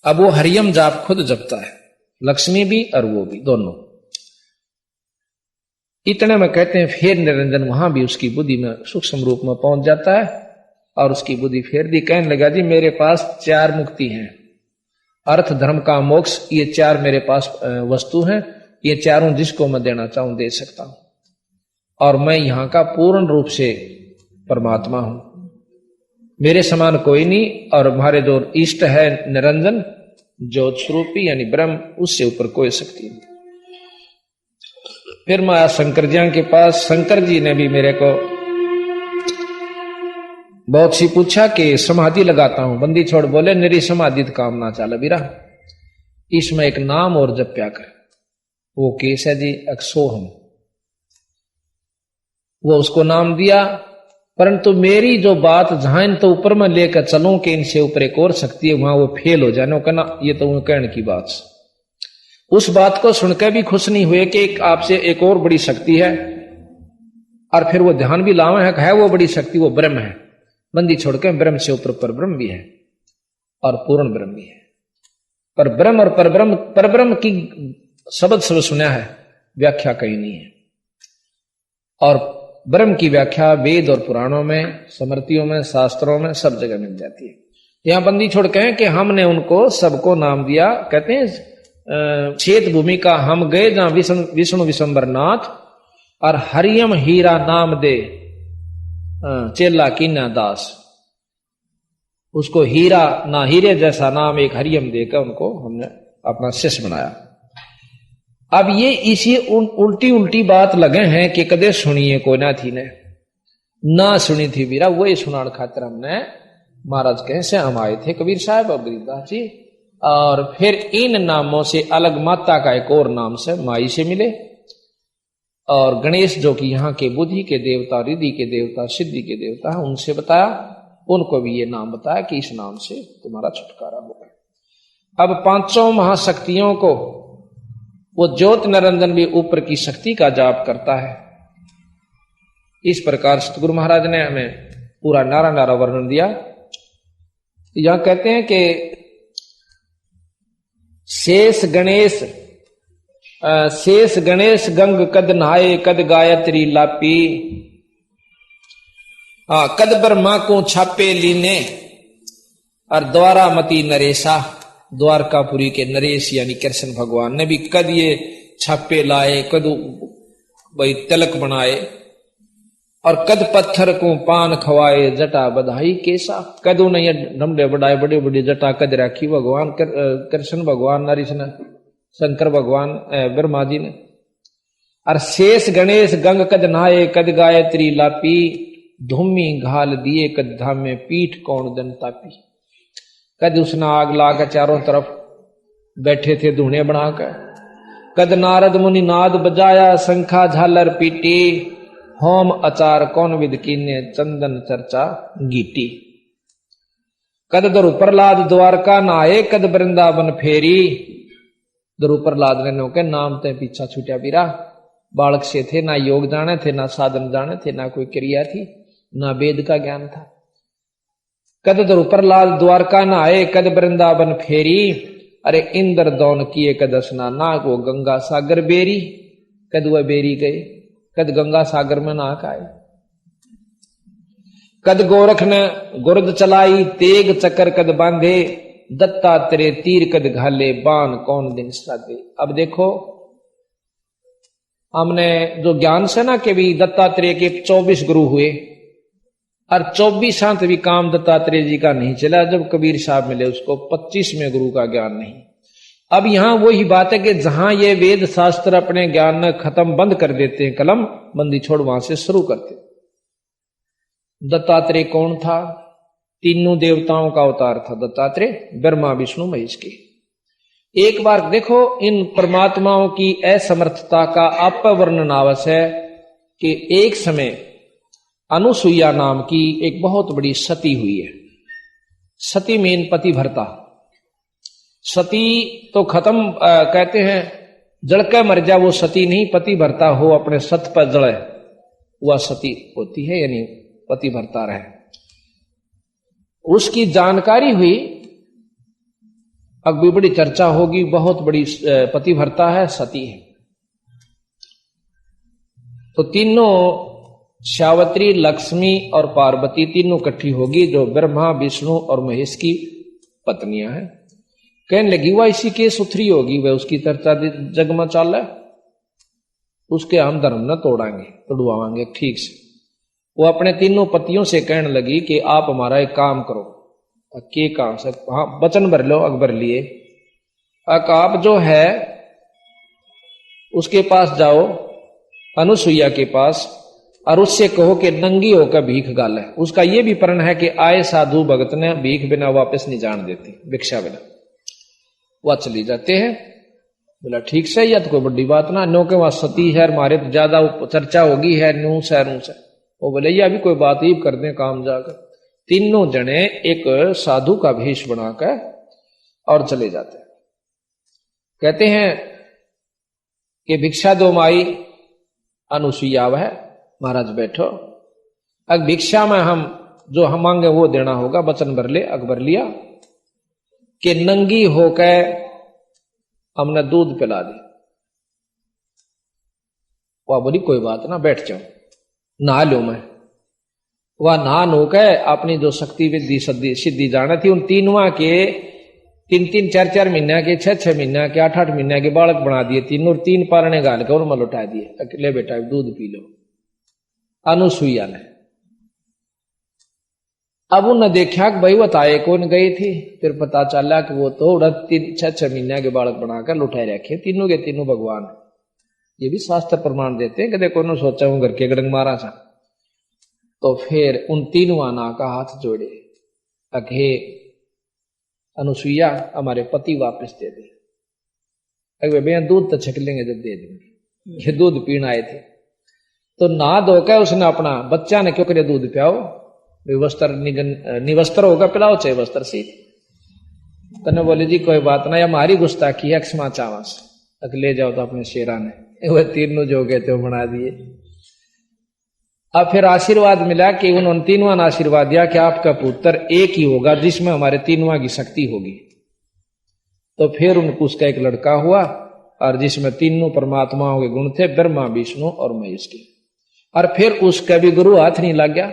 अब वो हरियम जाप खुद जपता है, लक्ष्मी भी और वो भी, दोनों। इतने में कहते हैं फिर निरंजन वहां भी उसकी बुद्धि में सूक्ष्म रूप में पहुंच जाता है और उसकी बुद्धि फेर दी। कहने लगा जी मेरे पास 4 मुक्ति हैं, अर्थ धर्म का मोक्ष, ये 4 मेरे पास वस्तु हैं, ये चारों जिसको मैं देना चाहूं दे सकता हूं। और मैं यहां का पूर्ण रूप से परमात्मा हूं, मेरे समान कोई नहीं। और हमारे जो इष्ट है निरंजन ज्योत स्वरूपी यानी ब्रह्म, उससे ऊपर कोई शक्ति नहीं। फिर मैं आया शंकर जी के पास। शंकर जी ने भी मेरे को बहुत सी पूछा कि समाधि लगाता हूं। बंदी छोड़ बोले मेरी समाधि काम ना चाल बीरा, इसमें एक नाम और जप्या कर। वो केस है जी अक्सोहम, वो उसको नाम दिया। परंतु मेरी जो बात जहां तो ऊपर में लेकर चलूं कि इनसे ऊपर एक और शक्ति है, वहां वो फेल हो जाने कहना ये तो कहने की बात। उस बात को सुनकर भी खुश नहीं हुए कि आपसे एक और बड़ी शक्ति है। और फिर वो ध्यान भी लावे है वो बड़ी शक्ति वो ब्रह्म है। बंदी छोड़कर ब्रह्म से ऊपर पर ब्रह्म भी है और पूर्ण ब्रह्म भी है। पर ब्रह्म और परब्रह्म की शब्द सब सुना है, व्याख्या कहीं नहीं है। और ब्रह्म की व्याख्या वेद और पुराणों में, स्मृतियों में, शास्त्रों में सब जगह मिल जाती है। यहां बंदी छोड़ कहें कि हमने उनको सबको नाम दिया। कहते हैं क्षेत्र भूमि का हम गए जहां विष्णु विशंबर नाथ और हरियम हीरा नाम दे चेला कीना दास। उसको हीरा ना हीरे जैसा नाम एक हरियम देकर उनको हमने अपना शिष्य बनाया। अब ये इसी उल्टी उल्टी बात लगे हैं कि कदे सुनिए कोई ना थी ने ना सुनी थी बीरा, वही सुनान खातिर हमने महाराज कहे से हम आए थे कबीर साहब और गरीबदास जी। और फिर इन नामों से अलग माता का एक और नाम से माई से मिले। और गणेश जो कि यहाँ के बुद्धि के देवता, रिद्धि के देवता, सिद्धि के देवता है, उनसे बताया। उनको भी ये नाम बताया कि इस नाम से तुम्हारा छुटकारा होगा। अब 5 महाशक्तियों को वो ज्योत निरंजन भी ऊपर की शक्ति का जाप करता है। इस प्रकार सतगुरु महाराज ने हमें पूरा नारा नारा वर्णन दिया। यहां कहते हैं कि शेष गणेश गंग कद नहाए कद गायत्री लापी, कद ब्रह्मा को छापे लीने और द्वारामती नरेशा, द्वारकापुरी के नरेश यानी कृष्ण भगवान ने भी कद ये छापे लाए, कद भाई तिलक बनाए, और कद पत्थर को पान खवाए जटा बधाई केसा। कद उन्हें नमडे बढ़ाए बड़ी बड़ी जटा कद राखी भगवान कृष्ण भगवान नरेश ने, शंकर भगवान ब्रह्मा जी ने। और शेष गणेश गंग कद नहाए कद गायत्री लापी, धूमी घाल दिए कद धाम में पीठ कौन दन तापी। कद उसने आग लाकर चारों तरफ बैठे थे धूने बनाकर। कद नारद मुनि नाद बजाया शंखा झालर पीटी, होम अचार कौन विद कीने चंदन चर्चा गीटी। कद दरु प्रहलाद द्वारका नहाए कद वृंदावन फेरी, दरु प्रहलाद ने के नाम ते पीछा छूटा बीरा। बालक से थे, ना योग जाने थे, ना साधन जाने थे, ना कोई क्रिया थी, ना वेद का ज्ञान था। कद दरु प्रहलाद द्वारका नहाए कद वृंदावन फेरी, अरे इंद्र दौन किए कद स्नान, ना को गंगा सागर बेरी। कद वह बेरी गए, कद गंगा सागर में नाक आए। कद गोरख ने गुर्द चलाई तेग चक्कर कद बांधे, दत्तात्रेय तीर कद घाले बाण कौन दिन साधे। अब देखो हमने जो ज्ञान से ना कि भी दत्तात्रेय के 24 गुरु हुए और 24 भी काम दत्तात्रेय जी का नहीं चला। जब कबीर साहब मिले उसको 25वें गुरु का ज्ञान नहीं। अब यहां वही बात है कि जहां ये वेद शास्त्र अपने ज्ञान खत्म बंद कर देते हैं, कलम बंदी छोड़ वहां से शुरू करते। दत्तात्रेय कौन था? तीनों देवताओं का अवतार था दत्तात्रेय, ब्रह्मा विष्णु महेश के। एक बार देखो इन परमात्माओं की असमर्थता का आप वर्णन आवश्यक है कि एक समय अनुसुईया नाम की एक बहुत बड़ी सती हुई है। सती मीन पतिव्रता। सती तो खत्म कहते हैं जड़के मर जा वो सती नहीं, पतिव्रता हो अपने सत पर जड़े वह सती होती है, यानी पतिव्रता रहे। उसकी जानकारी हुई, अब भी बड़ी चर्चा होगी, बहुत बड़ी पतिव्रता है, सती है। तो तीनों सावित्री, लक्ष्मी और पार्वती तीनों इकट्ठी होगी, जो ब्रह्मा विष्णु और महेश की पत्नियां हैं। कहने लगी वह इसी के सुथरी होगी, वह उसकी चर्चा जग में चाल है, उसके हम धर्म न तोड़ाएंगे तोड़वाएंगे ठीक से। वो अपने तीनों पतियों से कहने लगी कि आप हमारा एक काम करो। के काम से? हाँ वचन भर लो। अकबर लिए आप जो है उसके पास जाओ, अनुसुईया के पास, और उससे कहो कि नंगी होकर भीख गाले। उसका यह भी प्रण है कि आए साधु भगत ने भीख बिना वापस नहीं जान देती, भिक्षा बिना। वह चली जाते हैं। बोला ठीक से, या तो कोई बड़ी बात ना, नो के वहां सती है, हमारे तो ज्यादा चर्चा होगी है, नू से। वो बोले यह भी कोई बात ही कर दे काम जाकर। तीनों जने एक साधु का भेष बनाकर और चले जाते हैं। कहते हैं कि भिक्षा दो माई। अनुसुईया वह महाराज बैठो, अब भिक्षा में हम जो हम मांगे वो देना होगा, वचन भर ले। अकबर लिया कि नंगी होकर हमने दूध पिला दी। वह बोली कोई बात ना, बैठ जाओ, नहा लो। मैं वह नहा नो के अपनी जो शक्ति विद्धि सिद्धि जाना थी, उन तीनों के 3-3, 4-4 महीना के, 6-6 महीना के, 8-8 महीना के बालक बना दिए तीनों, 3 पारने गाल के उनमें लौटा दिए। अकेले बेटा दूध पी लो। अनुसुईया ने अब उन्हें देखा कि भाई बताए कौन गई थी। फिर पता चला कि वो तो 3-6 महीना के बालक बनाकर लुटाए रखे तीनों के तीनों भगवान। ये भी शास्त्र प्रमाण देते हैं कि देखो उन्होंने सोचा हूं घर के गड़ंग मारा था। तो फिर उन तीनों आना का हाथ जोड़े, अघे अनुसुईया हमारे पति वापस दे दे। अगर भैया दूध तो छक लेंगे जब दे देंगे। ये दूध पीने आए थे तो नहा धोकर उसने अपना बच्चा ने क्यों करे दूध पियाओ, वस्त्र निवस्त्र होगा पिलाओ, चाहे वस्त्र सी। तने बोले जी कोई बात ना, हमारी गुस्ताखी है, क्षमा चावस। ले जाओ तो अपने शेरा ने वह तीनों जो गए थे वो बना दिए। अब फिर आशीर्वाद मिला कि उन्होंने तीनों ने आशीर्वाद दिया कि आपका पुत्र एक ही होगा जिसमें हमारे तीनों की शक्ति होगी। तो फिर उनको उसका एक लड़का हुआ और जिसमें तीनों परमात्माओं के गुण थे, ब्रह्मा विष्णु और महेश के। और फिर उसका भी गुरु हाथ नहीं लग गया,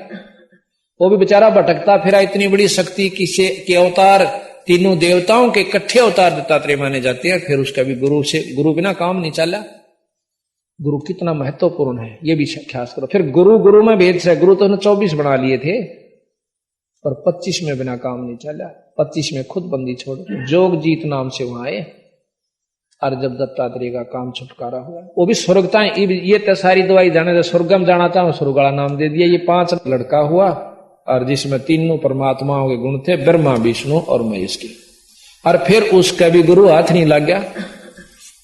वो भी बेचारा भटकता फिरा। इतनी बड़ी शक्ति के अवतार तीनों देवताओं के इकट्ठे अवतार दत्तात्रेय माने जाते हैं। फिर उसका भी गुरु बिना काम नहीं चला। गुरु कितना महत्वपूर्ण है ये भी ख्याल करो। फिर गुरु में भेद से गुरु तो उन्होंने 24 बना लिए थे, पर 25 में बिना काम नहीं चला। 25 में खुद बंदी छोड़ जोग जीत नाम से वहां आए। और जब दत्तात्रेय का काम छुटकारा हुआ, वो भी स्वर्गता ये तो सारी दवाई जाने स्वर्गम जाना था, स्वर्गला नाम दे दिया। ये 5 लड़का हुआ और जिसमें तीनों परमात्माओं के गुण थे, ब्रह्मा विष्णु और महेश के। और फिर उसका भी गुरु हाथ नहीं लग गया,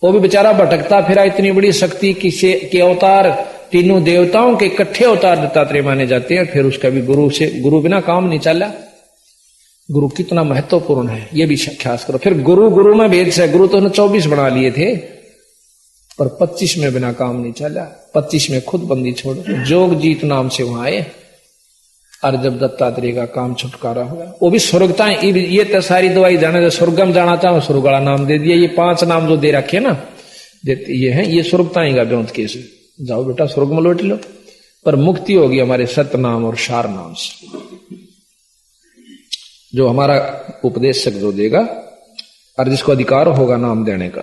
वो भी बेचारा भटकता फिरा। इतनी बड़ी शक्ति के अवतार तीनों देवताओं के इकट्ठे अवतार दत्तात्रेय माने जाते हैं। फिर उसका भी गुरु बिना काम नहीं चला। गुरु कितना महत्वपूर्ण है ये भी ख्याल करो। फिर गुरु में भेद से गुरु तो उन्होंने 24 बना लिए थे, पर 25 में बिना काम नहीं चला। 25 में खुद बंदी छोड़ जोग जीत नाम से वहां आए। और जब दत्तात्रेय का काम छुटकारा हुआ, वो भी स्वर्गता ये तो सारी दवाई जाने स्वर्गम जाना था, स्वर्गला नाम दे दिया। ये 5 नाम जो दे रखे ना देते ये है, ये स्वर्गता का ब्योंत केस। जाओ बेटा स्वर्ग में लौट लो, पर मुक्ति होगी हमारे सत्य नाम और सार नाम से, जो हमारा उपदेशक जो देगा और जिसको अधिकार होगा नाम देने का।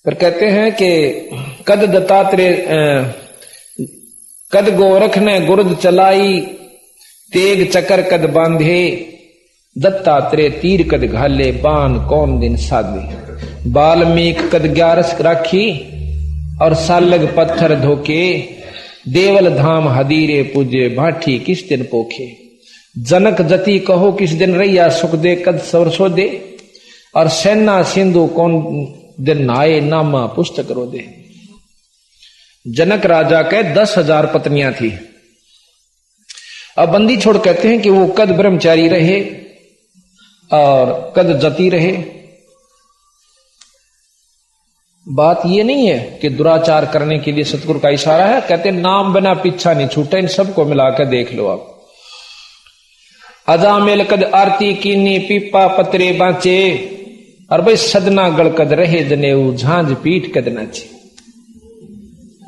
फिर कहते हैं कि कद दत्तात्रेय कद गोरख ने गुर्द चलाई, तेग चकर कद बांधे, दत्तात्रेय तीर कद घाले, बाण कौन दिन साधे। बाल्मीक कद 11 राखी और सालग पत्थर धोके, देवल धाम हदीरे पूजे, भाठी किस दिन पोखे। जनक जति कहो किस दिन रैया, सुख दे कद सरसो दे, और सेना सिंधु कौन दिन नहाए, नामा पुस्तक रो दे। जनक राजा के 10,000 पत्नियां थी। अब बंदी छोड़ कहते हैं कि वो कद ब्रह्मचारी रहे और कद जति रहे। बात ये नहीं है कि दुराचार करने के लिए सतगुरु का इशारा है। कहते नाम बिना पीछा नहीं छूटा। इन सबको मिलाकर देख लो आप। अजामेल कद आरती कीनी, पीपा पतरे बांचे, और भाई सदना गल कद रहे जनेऊ, झांझ पीठ कद नाचे।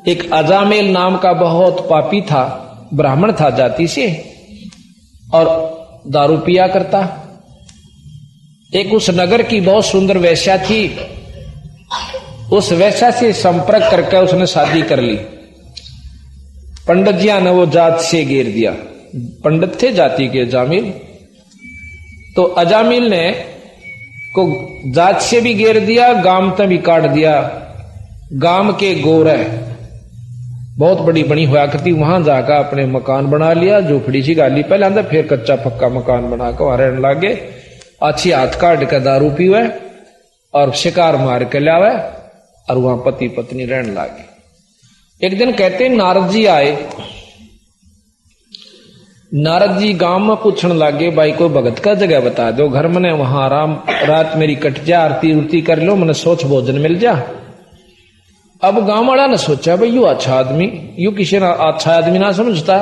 एक अजामेल नाम का बहुत पापी था, ब्राह्मण था जाति से, और दारू पिया करता। एक उस नगर की बहुत सुंदर वेश्या थी, उस वेश्या से संपर्क करके उसने शादी कर ली। पंडित जी ने वो जात से घेर दिया। पंडित थे जाति के अजामिल, तो अजामिल ने को जात से भी घेर दिया, गांव तक भी काट दिया। गांव के गोरे बहुत बड़ी बनी हुआ करती, वहां जाकर अपने मकान बना लिया, झोपड़ी सी गाली पहले अंदर, फिर कच्चा पक्का मकान बनाकर वहां रहने लगे। अच्छी हाथ काट के दारू पीवे और शिकार मार के लावे, और वहां पति पत्नी रहने लगे। एक दिन कहते नारद जी आए। नारद जी गांव में पूछने लगे, भाई कोई भगत का जगह बता दो, घर में वहां आराम रात मेरी कट जा, आरती उरती कर लो, मैंने सोच भोजन मिल जा। अब गांव वाला ने सोचा भाई यू अच्छा आदमी, यू किसी ना अच्छा आदमी ना समझता,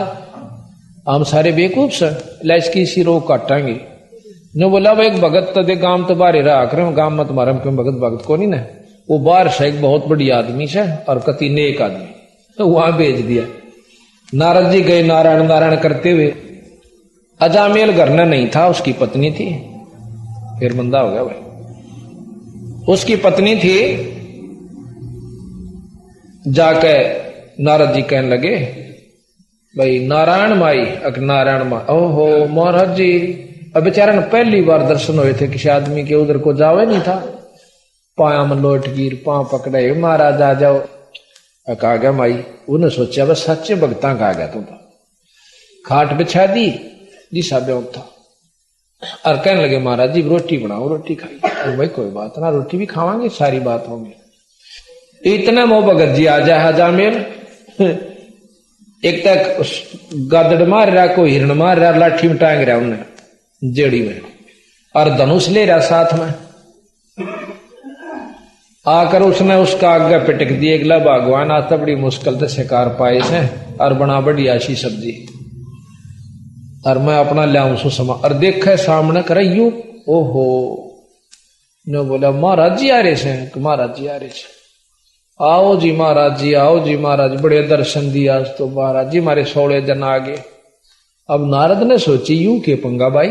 हम सारे बेवकूफ से इसकी सी रोक काटांगे। ने बोला भाई एक भगत तो दे, गांव तो बाहर रहा कर, गांव में तुम्हारा क्यों भगत को नहीं ना। वो बाहर से एक बहुत बड़ी आदमी से और कति नेक आदमी, तो वहां भेज दिया। नारद जी गए नारायण नारायण करते हुए। अजामेल घर में नहीं था, उसकी पत्नी थी। फिर बंदा हो गया भाई। उसकी पत्नी थी। जाके नारद जी कहने लगे, भाई नारायण माई अक नारायण माई। ओहो महाराज जी, अब बेचारा ने पहली बार दर्शन हुए थे किसी आदमी के, उधर को जावे नहीं था। पाया में लोट गिर, पांव पकड़े, महाराज आ जाओ। कहा गया माई, उन्हें सोचा बस सच्चे भगता कहा गया तुम। खाट बिछा दी, दिशा ब्योक था, और कहने लगे महाराज जी रोटी बनाओ, रोटी खाई। भाई कोई बात ना, रोटी भी खावांगे, सारी बात होगी। इतने मोह भगत जी आ जाए अजामेल। एक तक गादड़ मार रहा, कोई हिरण मार रहा, लाठी में टांग रहा उन्हें जेड़ी में, और धनुष ले रहा साथ में। आकर उसने उसका आगे पिटक दिया, अगला भगवान आज तो बड़ी मुश्किल से शिकार पाए से और बना बढ़िया सी सब्जी, और मैं अपना लियाऊं सो समा और देखे सामने करे यू, ओहो ने बोला महाराज जी आ रहे से, महाराज जी आ रहे से, आओ जी महाराज जी, आओ जी महाराज, बड़े दर्शन दिया आज तो महाराज जी, हमारे 16 जन आ गए। अब नारद ने सोची यू के पंगा भाई,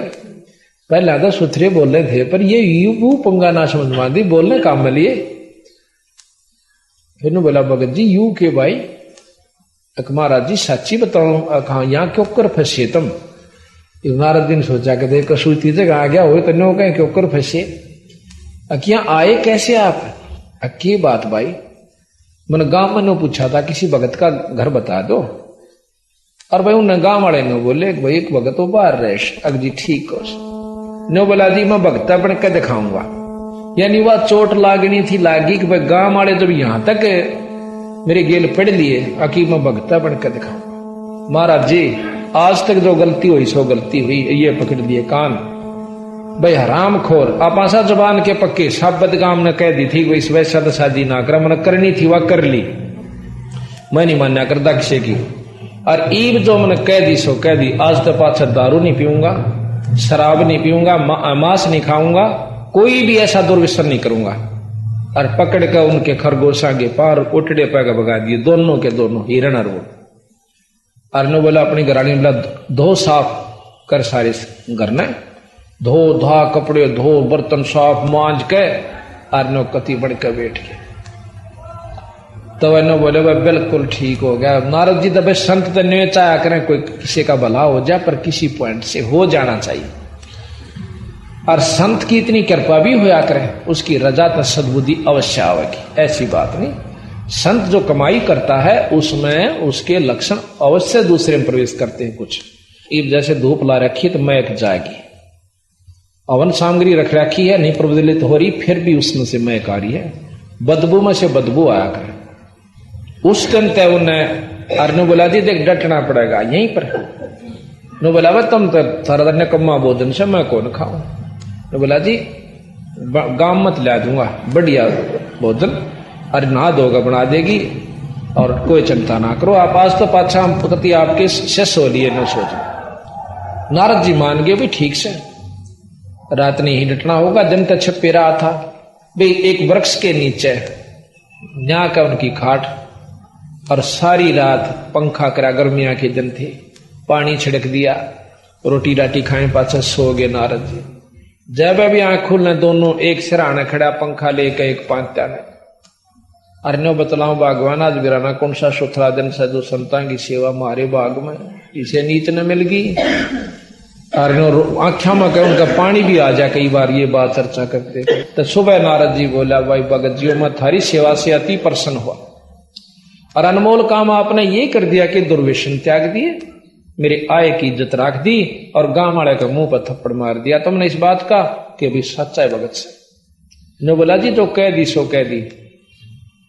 पहले तो सुथरे बोले थे पर ये यू पंगा ना समझ मान दी, बोलने काम में लिए। फिर बोला भगत जी यू के भाई, महाराज जी सच्ची बताओ कहा यहाँ क्यों कर फंसे तुम। नारद जी ने सोचा कि देखो सूती जगह आ गया हो तो नो कहें क्यों कर फंसे, अकिया आए कैसे आप, अक्की बात भाई, मैंने गांव में ने पूछा था किसी भगत का घर बता दो, और भाई उन्हें गांव वाले ने बोले भाई एक भगत वो बाहर रहे, अग जी ठीक हो नो बोला जी मैं भगता बन के दिखाऊंगा, यानी वह चोट लागनी थी लागी कि भाई गांव वाले जब यहां तक मेरे गेल पढ़ लिए, अकी मैं भगता बन के दिखाऊंगा। महाराज जी आज तक जो गलती हुई सो गलती हुई, ये पकड़ लिए कान भाई हराम खोर, आप आशा जबान के पक्के शब्द गाम ने कह दी थी वही वैसा तो शादी ना कर, मैंने करनी थी वह कर ली, मैं नहीं मान्या करता किसी की, और ईब जो मैंने कह दी सो कह दी, आज तो पाछा दारू नहीं पीऊंगा, शराब नहीं पीऊंगा, मांस नहीं खाऊंगा, कोई भी ऐसा दुर्व्यसन नहीं करूंगा। और पकड़ कर उनके खरगोशा के पार उठड़े पैगा भगा दिए, दोनों के दोनों हिरण और वो। अरनो बोला अपनी घरानी बोला धो साफ कर सारे घर ने, धो धा कपड़े धो बर्तन साफ मांझ के, अरनो कति बढ़ के बैठ गए। तो अनो बोले भाई बिल्कुल ठीक हो गया। नारद जी तो भाई संत तो नहीं चाहा करें कोई किसी का भला हो जाए, पर किसी पॉइंट से हो जाना चाहिए, और संत की इतनी कृपा भी होया करे, उसकी रजा तो सद्बुद्धि अवश्य आवेगी, ऐसी बात नहीं। संत जो कमाई करता है उसमें उसके लक्षण अवश्य दूसरे में प्रवेश करते हैं। कुछ ईब जैसे धूप ला रखी तो महक जाएगी, अवन सामग्री रख रखी है नहीं प्रज्वलित हो रही, फिर भी उसमें से महक आ रही है, बदबू में से बदबू आया करे। उस टाइम तय उन्हें अरनु बोला जी देख डटना पड़ेगा यहीं पर, नो बोला वह तुम तो थारा निकम्मा भोजन से मैं कौन खाऊं, तो बोला जी गांव मत ला दूंगा बढ़िया भोजन, अरे नहा धोगा बना देगी, और कोई चिंता ना करो आप, आज तो पाछा हम पति आपके शिष्य हो लिए न सोच। नारद जी मान गए भी ठीक से, रात नहीं ही डटना होगा, दिन तक छपे रहा था भाई एक वृक्ष के नीचे यहाँ का उनकी खाट, और सारी रात पंखा करा, गर्मियां के दिन थे, पानी छिड़क दिया, रोटी राटी खाए पाछा सो गए नारद जी। जब अभी आंख खुलने दोनों एक सिराने खड़ा, पंखा लेकर एक पांता ने, अरण्यो बतलाऊं भगवान आज बिराना कौन सा सुथरा दिन से जो संता की सेवा मारे बाग में इसे नीच न मिल गई। अरण्यो आख्या में कह उनका पानी भी आ जाए, कई बार ये बात चर्चा करते। तो सुबह नारद जी बोला भाई भगत जी मैं थारी सेवा से अति प्रसन्न हुआ, और अनमोल काम आपने ये कर दिया कि दुर्व्यसन त्याग दिए, मेरे आय की इज्जत रख दी, और गांव वाले के मुंह पर थप्पड़ मार दिया तुमने इस बात का कि अभी सच्चा है भगत से। ने बोला जी जो कह दी सो कह दी।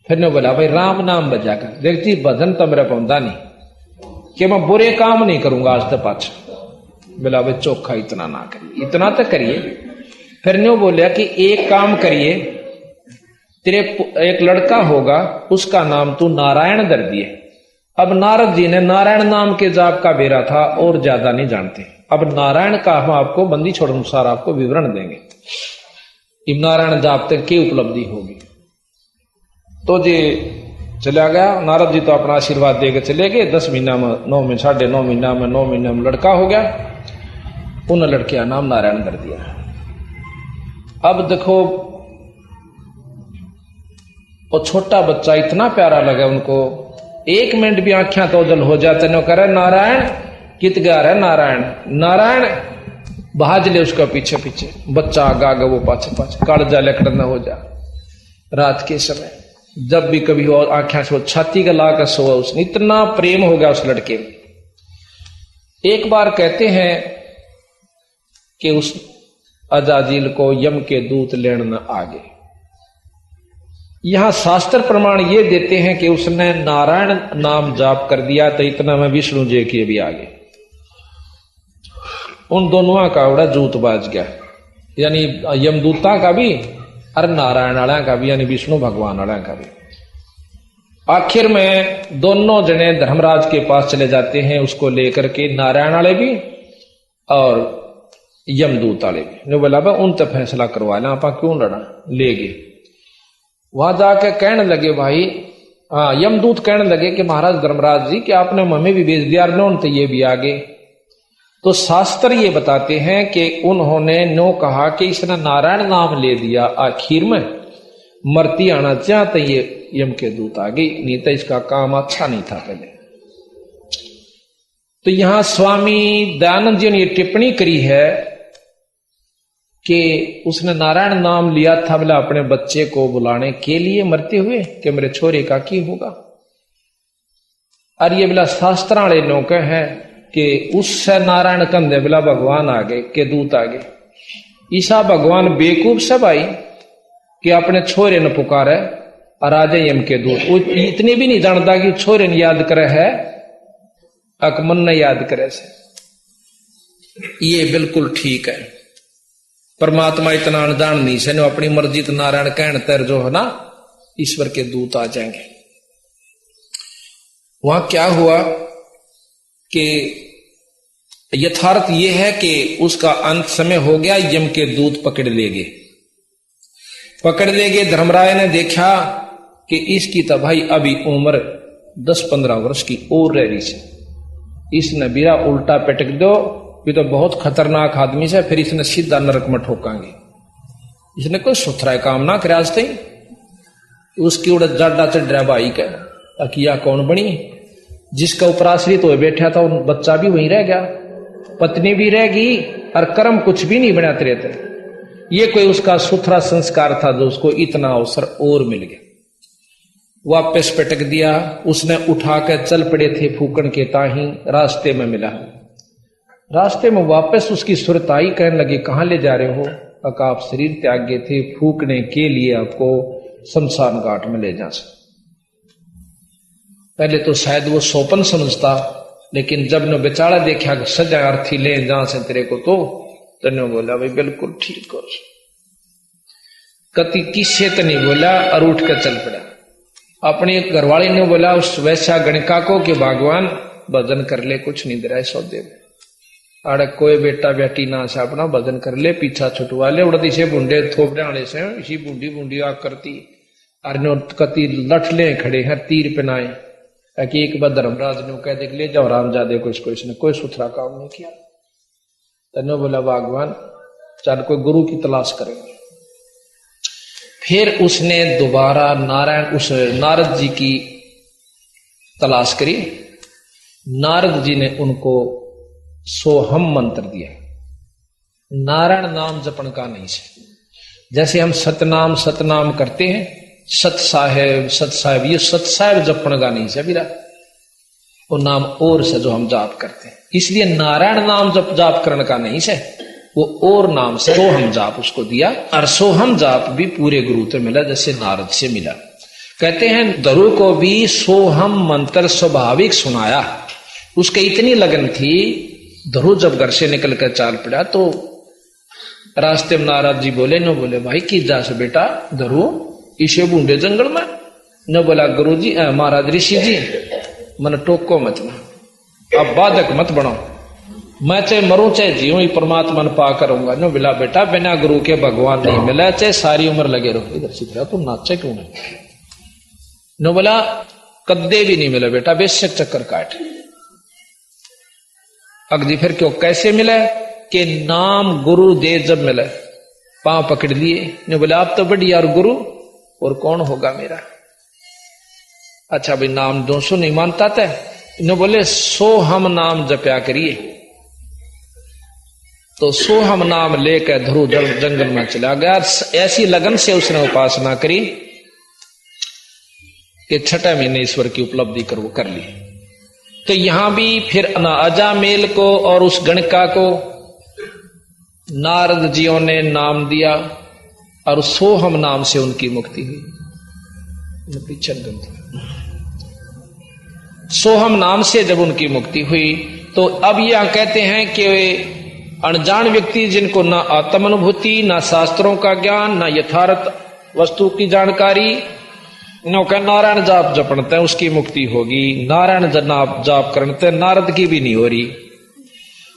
फिर ने बोला भाई राम नाम बजा कर देखती भजन तो मेरा पौधा नहीं कि मैं बुरे काम नहीं करूंगा आज तक पाछा। बोला भाई चोखा इतना ना करिए, इतना तो करिए। फिर ने बोला कि एक काम करिए, तेरे एक लड़का होगा उसका नाम तू नारायण धर दिए। अब नारद जी ने नारायण नाम के जाप का बेरा था और ज्यादा नहीं जानते, अब नारायण का हम आपको बंदी छोड़ अनुसार आपको विवरण देंगे, इब नारायण जाप तक की उपलब्धि होगी। तो जी चला गया नारद जी, तो अपना आशीर्वाद देकर चले गए। 10 महीना में 9 में 9.5 महीना में 9 महीना में लड़का हो गया, उन लड़के का नाम नारायण कर दिया। अब देखो वो छोटा बच्चा इतना प्यारा लगा उनको, 1 मिनट भी आंखें तो जल हो जाते न करे नारायण कित गा रहा है नारायण नारायण, भाज ले उसका पीछे पीछे, बच्चा आगा आगा वो पाछे पाछे, कालजा लकड़ न हो जा। रात के समय जब भी कभी हो आंखें सो छाती का ला कर सोआ, उसने इतना प्रेम हो गया उस लड़के में। एक बार कहते हैं कि उस अजाजिल को यम के दूत लेने न आगे। यहां शास्त्र प्रमाण ये देते हैं कि उसने नारायण नाम जाप कर दिया, तो इतना में विष्णु जी के भी आगे उन दोनों का बड़ा जूत बाज गया, यानी यमदूता का भी और नारायण वाला का भी यानी विष्णु भगवान वाला का भी। आखिर में दोनों जने धर्मराज के पास चले जाते हैं, उसको लेकर के, नारायण वाले भी और यमदूत वाले भी। ने बोला उन तो फैसला करवा लें, आप क्यों लड़ा, ले गए। वहां जाके कहने लगे भाई, हाँ, यमदूत कहने लगे कि महाराज धर्मराज जी कि आपने हमें भी भेज दिया, तो ये भी आगे। तो शास्त्र ये बताते हैं कि उन्होंने नो कहा कि इसने नारायण नाम ले दिया, आखिर में मरती आना चाहते ये यम के दूत आ गई, नहीं तो इसका काम अच्छा नहीं था पहले। तो यहां स्वामी दयानंद जी ने ये टिप्पणी करी है कि उसने नारायण नाम लिया था बोला अपने बच्चे को बुलाने के लिए मरते हुए कि मेरे छोरे का की होगा। और ये बोला शास्त्र वाले लोग हैं कि उससे नारायण कंधे बोला भगवान आ गए के दूत आ गए। ईसा भगवान बेकूफ सब आई कि अपने छोरे ने पुकारे और आ जाए यम के दूत। वो इतनी भी नहीं जानता कि छोरे ने याद करे है अकमन ने याद करे से। ये बिल्कुल ठीक है, परमात्मा इतना अनजान नहीं से, अपनी मर्जी तो नारायण कहने तर जो है ना ईश्वर के दूत आ जाएंगे। वहां क्या हुआ कि यथार्थ यह है कि उसका अंत समय हो गया, यम के दूत पकड़ ले गए। धर्मराय ने देखा कि इसकी तो भाई अभी उम्र 10-15 वर्ष की और रह रही है, इसने बिरा उल्टा पटक दो, ये तो बहुत खतरनाक आदमी से, फिर इसने सीधा नरक में ठोकांगे। इसने कोई सुथरा काम ना कराया आज तक, उसकी उड़ जाडा चढ़ा भाई का अकिया कौन बनी, जिसका उपराश्रित तो बैठा था बच्चा भी वहीं रह गया, पत्नी भी रह गई और कर्म कुछ भी नहीं बनाते रहते। ये कोई उसका सुथरा संस्कार था जो उसको इतना अवसर और मिल गया। वापस पटक दिया, उसने उठा कर चल पड़े थे फूकन के ताही, रास्ते में मिला। रास्ते में वापस उसकी सुरत आई, कहने लगी कहां ले जा रहे हो? अका आप शरीर त्याग गए थे, फूकने के लिए आपको शमशान घाट में ले जा सकते। पहले तो शायद वो सोपन समझता, लेकिन जब ने बेचारा देखा कि सजा अर्थी ले जा से तेरे को, तो ने बोला भाई बिल्कुल ठीक कर, कति किससे तो नहीं बोला और उठ कर चल पड़ा। अपने घरवाली ने बोला उस वैश्या गणिका को कि भगवान भजन कर ले, कुछ नहीं दे रहा है सौदे में, आड़े कोई बेटा बेटी ना से अपना भजन कर ले, पीछा छुटवा ले, उड़ती से बुंडे थोपने वाले से इसी बूंदी बूंदी आग करती, अरे कति लठ ले खड़े हैं तीर पहनाए, ताकि एक बार धर्मराज ने कह देख ले जाओ रामजादे को, इसने कोई सुथरा काम नहीं किया। तने बोला भगवान चल कोई गुरु की तलाश करेंगे। फिर उसने दोबारा नारद जी की तलाश करी। नारद जी ने उनको सोहम मंत्र दिया। नारायण नाम जपन का नहीं से, जैसे हम सतनाम करते हैं, सत साहेब ये सत साहेब जपन का नहीं से बिरा, वो नाम और से जो हम जाप करते हैं, इसलिए नारायण नाम जाप करने का नहीं से, वो और नाम से सोहम जाप उसको दिया। और सोहम जाप भी पूरे गुरु से मिला जैसे नारद से मिला। कहते हैं दरु को भी सोहम मंत्र स्वाभाविक सुनाया, उसके इतनी लगन थी। दरु जब घर से निकल कर चाल पड़ा तो रास्ते में नारद जी बोले भाई की जा से बेटा दरु इसे बूंदे जंगल में, न बोला गुरु जी महाराज ऋषि जी मन टोको मत ना, अब बाधक मत बनो, मैं चाहे मरूं चाहे जीऊं ही परमात्मा ने पा करूंगा। न बोला बेटा बिना गुरु के भगवान नहीं मिला, चाहे सारी उम्र लगे रहो। इधर सीख रहा तुम नाचे क्यों नहीं? न बोला कद्दे भी नहीं मिला बेटा, बेशक चक्कर काट। अगली फिर क्यों कैसे मिला कि नाम गुरु दे जब मिला, पांव पकड़ लिए। ने बोला आप तो बड़ी यार गुरु और कौन होगा मेरा? अच्छा भाई नाम 200 नहीं मानता था। ने बोले सोहम नाम जपया करिए। तो सोहम नाम लेकर ध्रुव जंगल में चला गया। ऐसी लगन से उसने उपासना करी कि 6 महीने ईश्वर की उपलब्धि कर ली। तो यहां भी फिर अजामेल को और उस गणिका को नारद जियों ने नाम दिया और सोहम नाम से उनकी मुक्ति हुई। पीछे सोहम नाम से जब उनकी मुक्ति हुई तो अब यह कहते हैं कि अनजान व्यक्ति जिनको ना आत्म अनुभूति, ना शास्त्रों का ज्ञान, ना यथार्थ वस्तु की जानकारी नौका नारायण जाप जपणते उसकी मुक्ति होगी, नारायण जाप करते नारद की भी नहीं हो रही।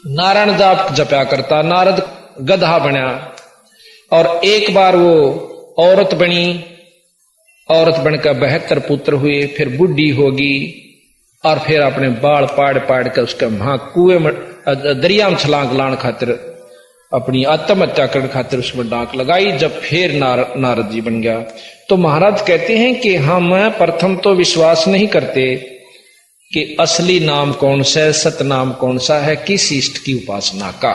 नारायण जाप जपया करता, नारद गधा बना और एक बार वो औरत बनी, औरत बनकर 72 पुत्र हुए, फिर बुढ़ी होगी और फिर अपने बाल पाड़ पाड़ कर उसके वहां कुएं में दरिया में छलांग लाने खातिर अपनी आत्महत्या करने खातिर उसमें डांक लगाई। जब फिर नारद जी बन गया तो महाराज कहते हैं कि हम प्रथम तो विश्वास नहीं करते कि असली नाम कौन सा है, सत नाम कौन सा है, किस इष्ट की उपासना का।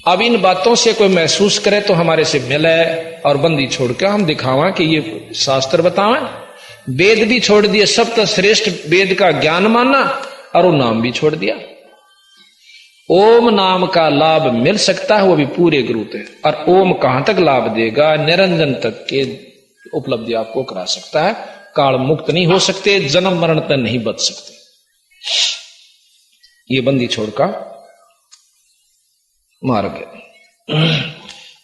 अब इन बातों से कोई महसूस करे तो हमारे से मिले और बंदी छोड़कर हम दिखावा कि ये शास्त्र बतावे। वेद भी छोड़ दिए, सप्त श्रेष्ठ वेद का ज्ञान माना और वो नाम भी छोड़ दिया। ओम नाम का लाभ मिल सकता है, वो भी पूरे गुरु थे। और ओम कहां तक लाभ देगा? निरंजन तक के उपलब्धि आपको करा सकता है। काल मुक्त नहीं हो सकते, जन्म मरण तक नहीं बच सकते। ये बंदी छोड़कर मार गए।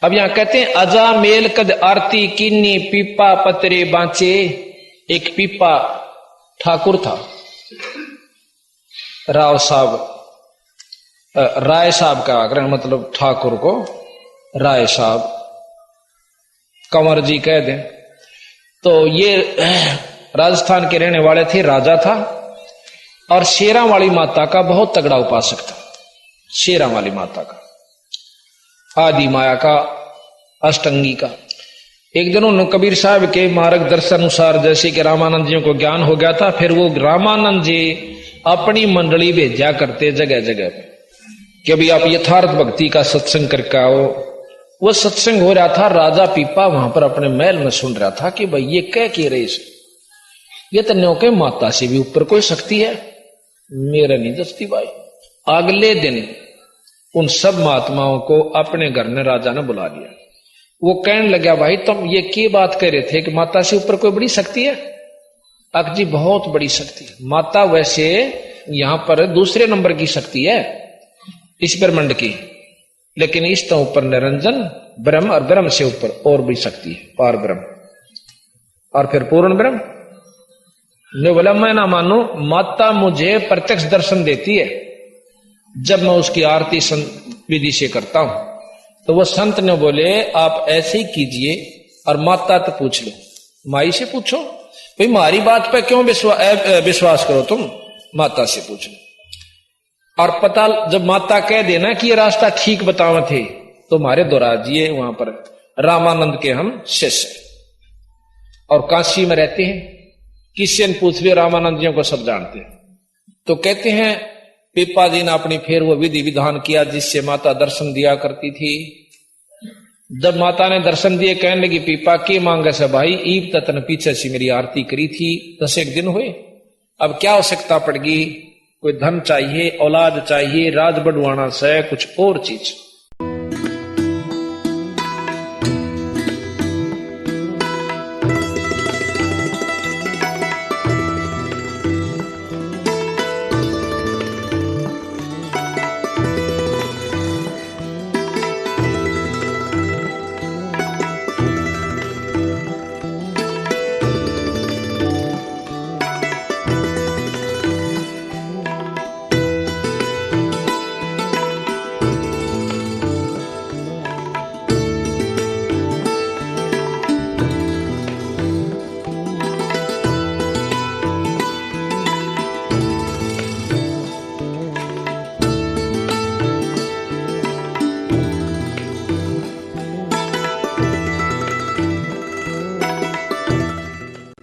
अब यहां कहते हैं अजा मेल कद आरती किन्नी पीपा पतरे बांचे। एक पीपा ठाकुर था, राव साहब, राय साहब का आग्रह, मतलब ठाकुर को राय साहब, कंवर जी कह दें तो ये राजस्थान के रहने वाले थे, राजा था और शेरा वाली माता का बहुत तगड़ा उपासक था। शेरा वाली माता का, आदि माया का, अष्टंगी का। एक दिन उन्होंने कबीर साहब के मार्गदर्शन अनुसार जैसे कि रामानंद जी को ज्ञान हो गया था, फिर वो रामानंद जी अपनी मंडली भेजा करते जगह जगह पे कि अभी आप यथार्थ भक्ति का सत्संग करके आओ। वो सत्संग हो रहा था, राजा पीपा वहां पर अपने महल में सुन रहा था कि भाई ये कह रहे इसे, ये तो न्यो के माता से भी ऊपर कोई शक्ति है, मेरा नहीं दस्ती भाई। अगले दिन उन सब महात्माओं को अपने घर में राजा ने बुला लिया। वो कहने लगा भाई तुम ये की बात कह रहे थे कि माता से ऊपर कोई बड़ी शक्ति है? अक जी बहुत बड़ी शक्ति है। माता वैसे यहां पर दूसरे नंबर की शक्ति है इस ब्रह्मांड की, लेकिन इस तो ऊपर निरंजन ब्रह्म और ब्रह्म से ऊपर और भी शक्ति है, पार ब्रह्म और फिर पूर्ण ब्रह्म। जो बोला मैं ना मानू, माता मुझे प्रत्यक्ष दर्शन देती है जब मैं उसकी आरती विधि से करता हूं। तो वो संत ने बोले आप ऐसे ही कीजिए और माता तो पूछ लो, माई से पूछो भाई, हमारी बात पर क्यों विश्वास करो तुम, माता से पूछ लो। और पता जब माता कह देना कि ये रास्ता ठीक बतावे थे तो हमारे दोराजिए वहां पर रामानंद के हम शिष्य और काशी में रहते हैं, किसी ने पूछ लिया, रामानंद जी को सब जानते हैं। तो कहते हैं पीपा जी ने अपनी फिर वो विधि विधान किया जिससे माता दर्शन दिया करती थी। जब माता ने दर्शन दिए कहने लगी पीपा की मांगे से भाई, ईब ततन पीछे से मेरी आरती करी थी, 10 एक दिन हुए, अब क्या आवश्यकता पड़गी? कोई धन चाहिए, औलाद चाहिए, राज बढ़वाना से कुछ और चीज।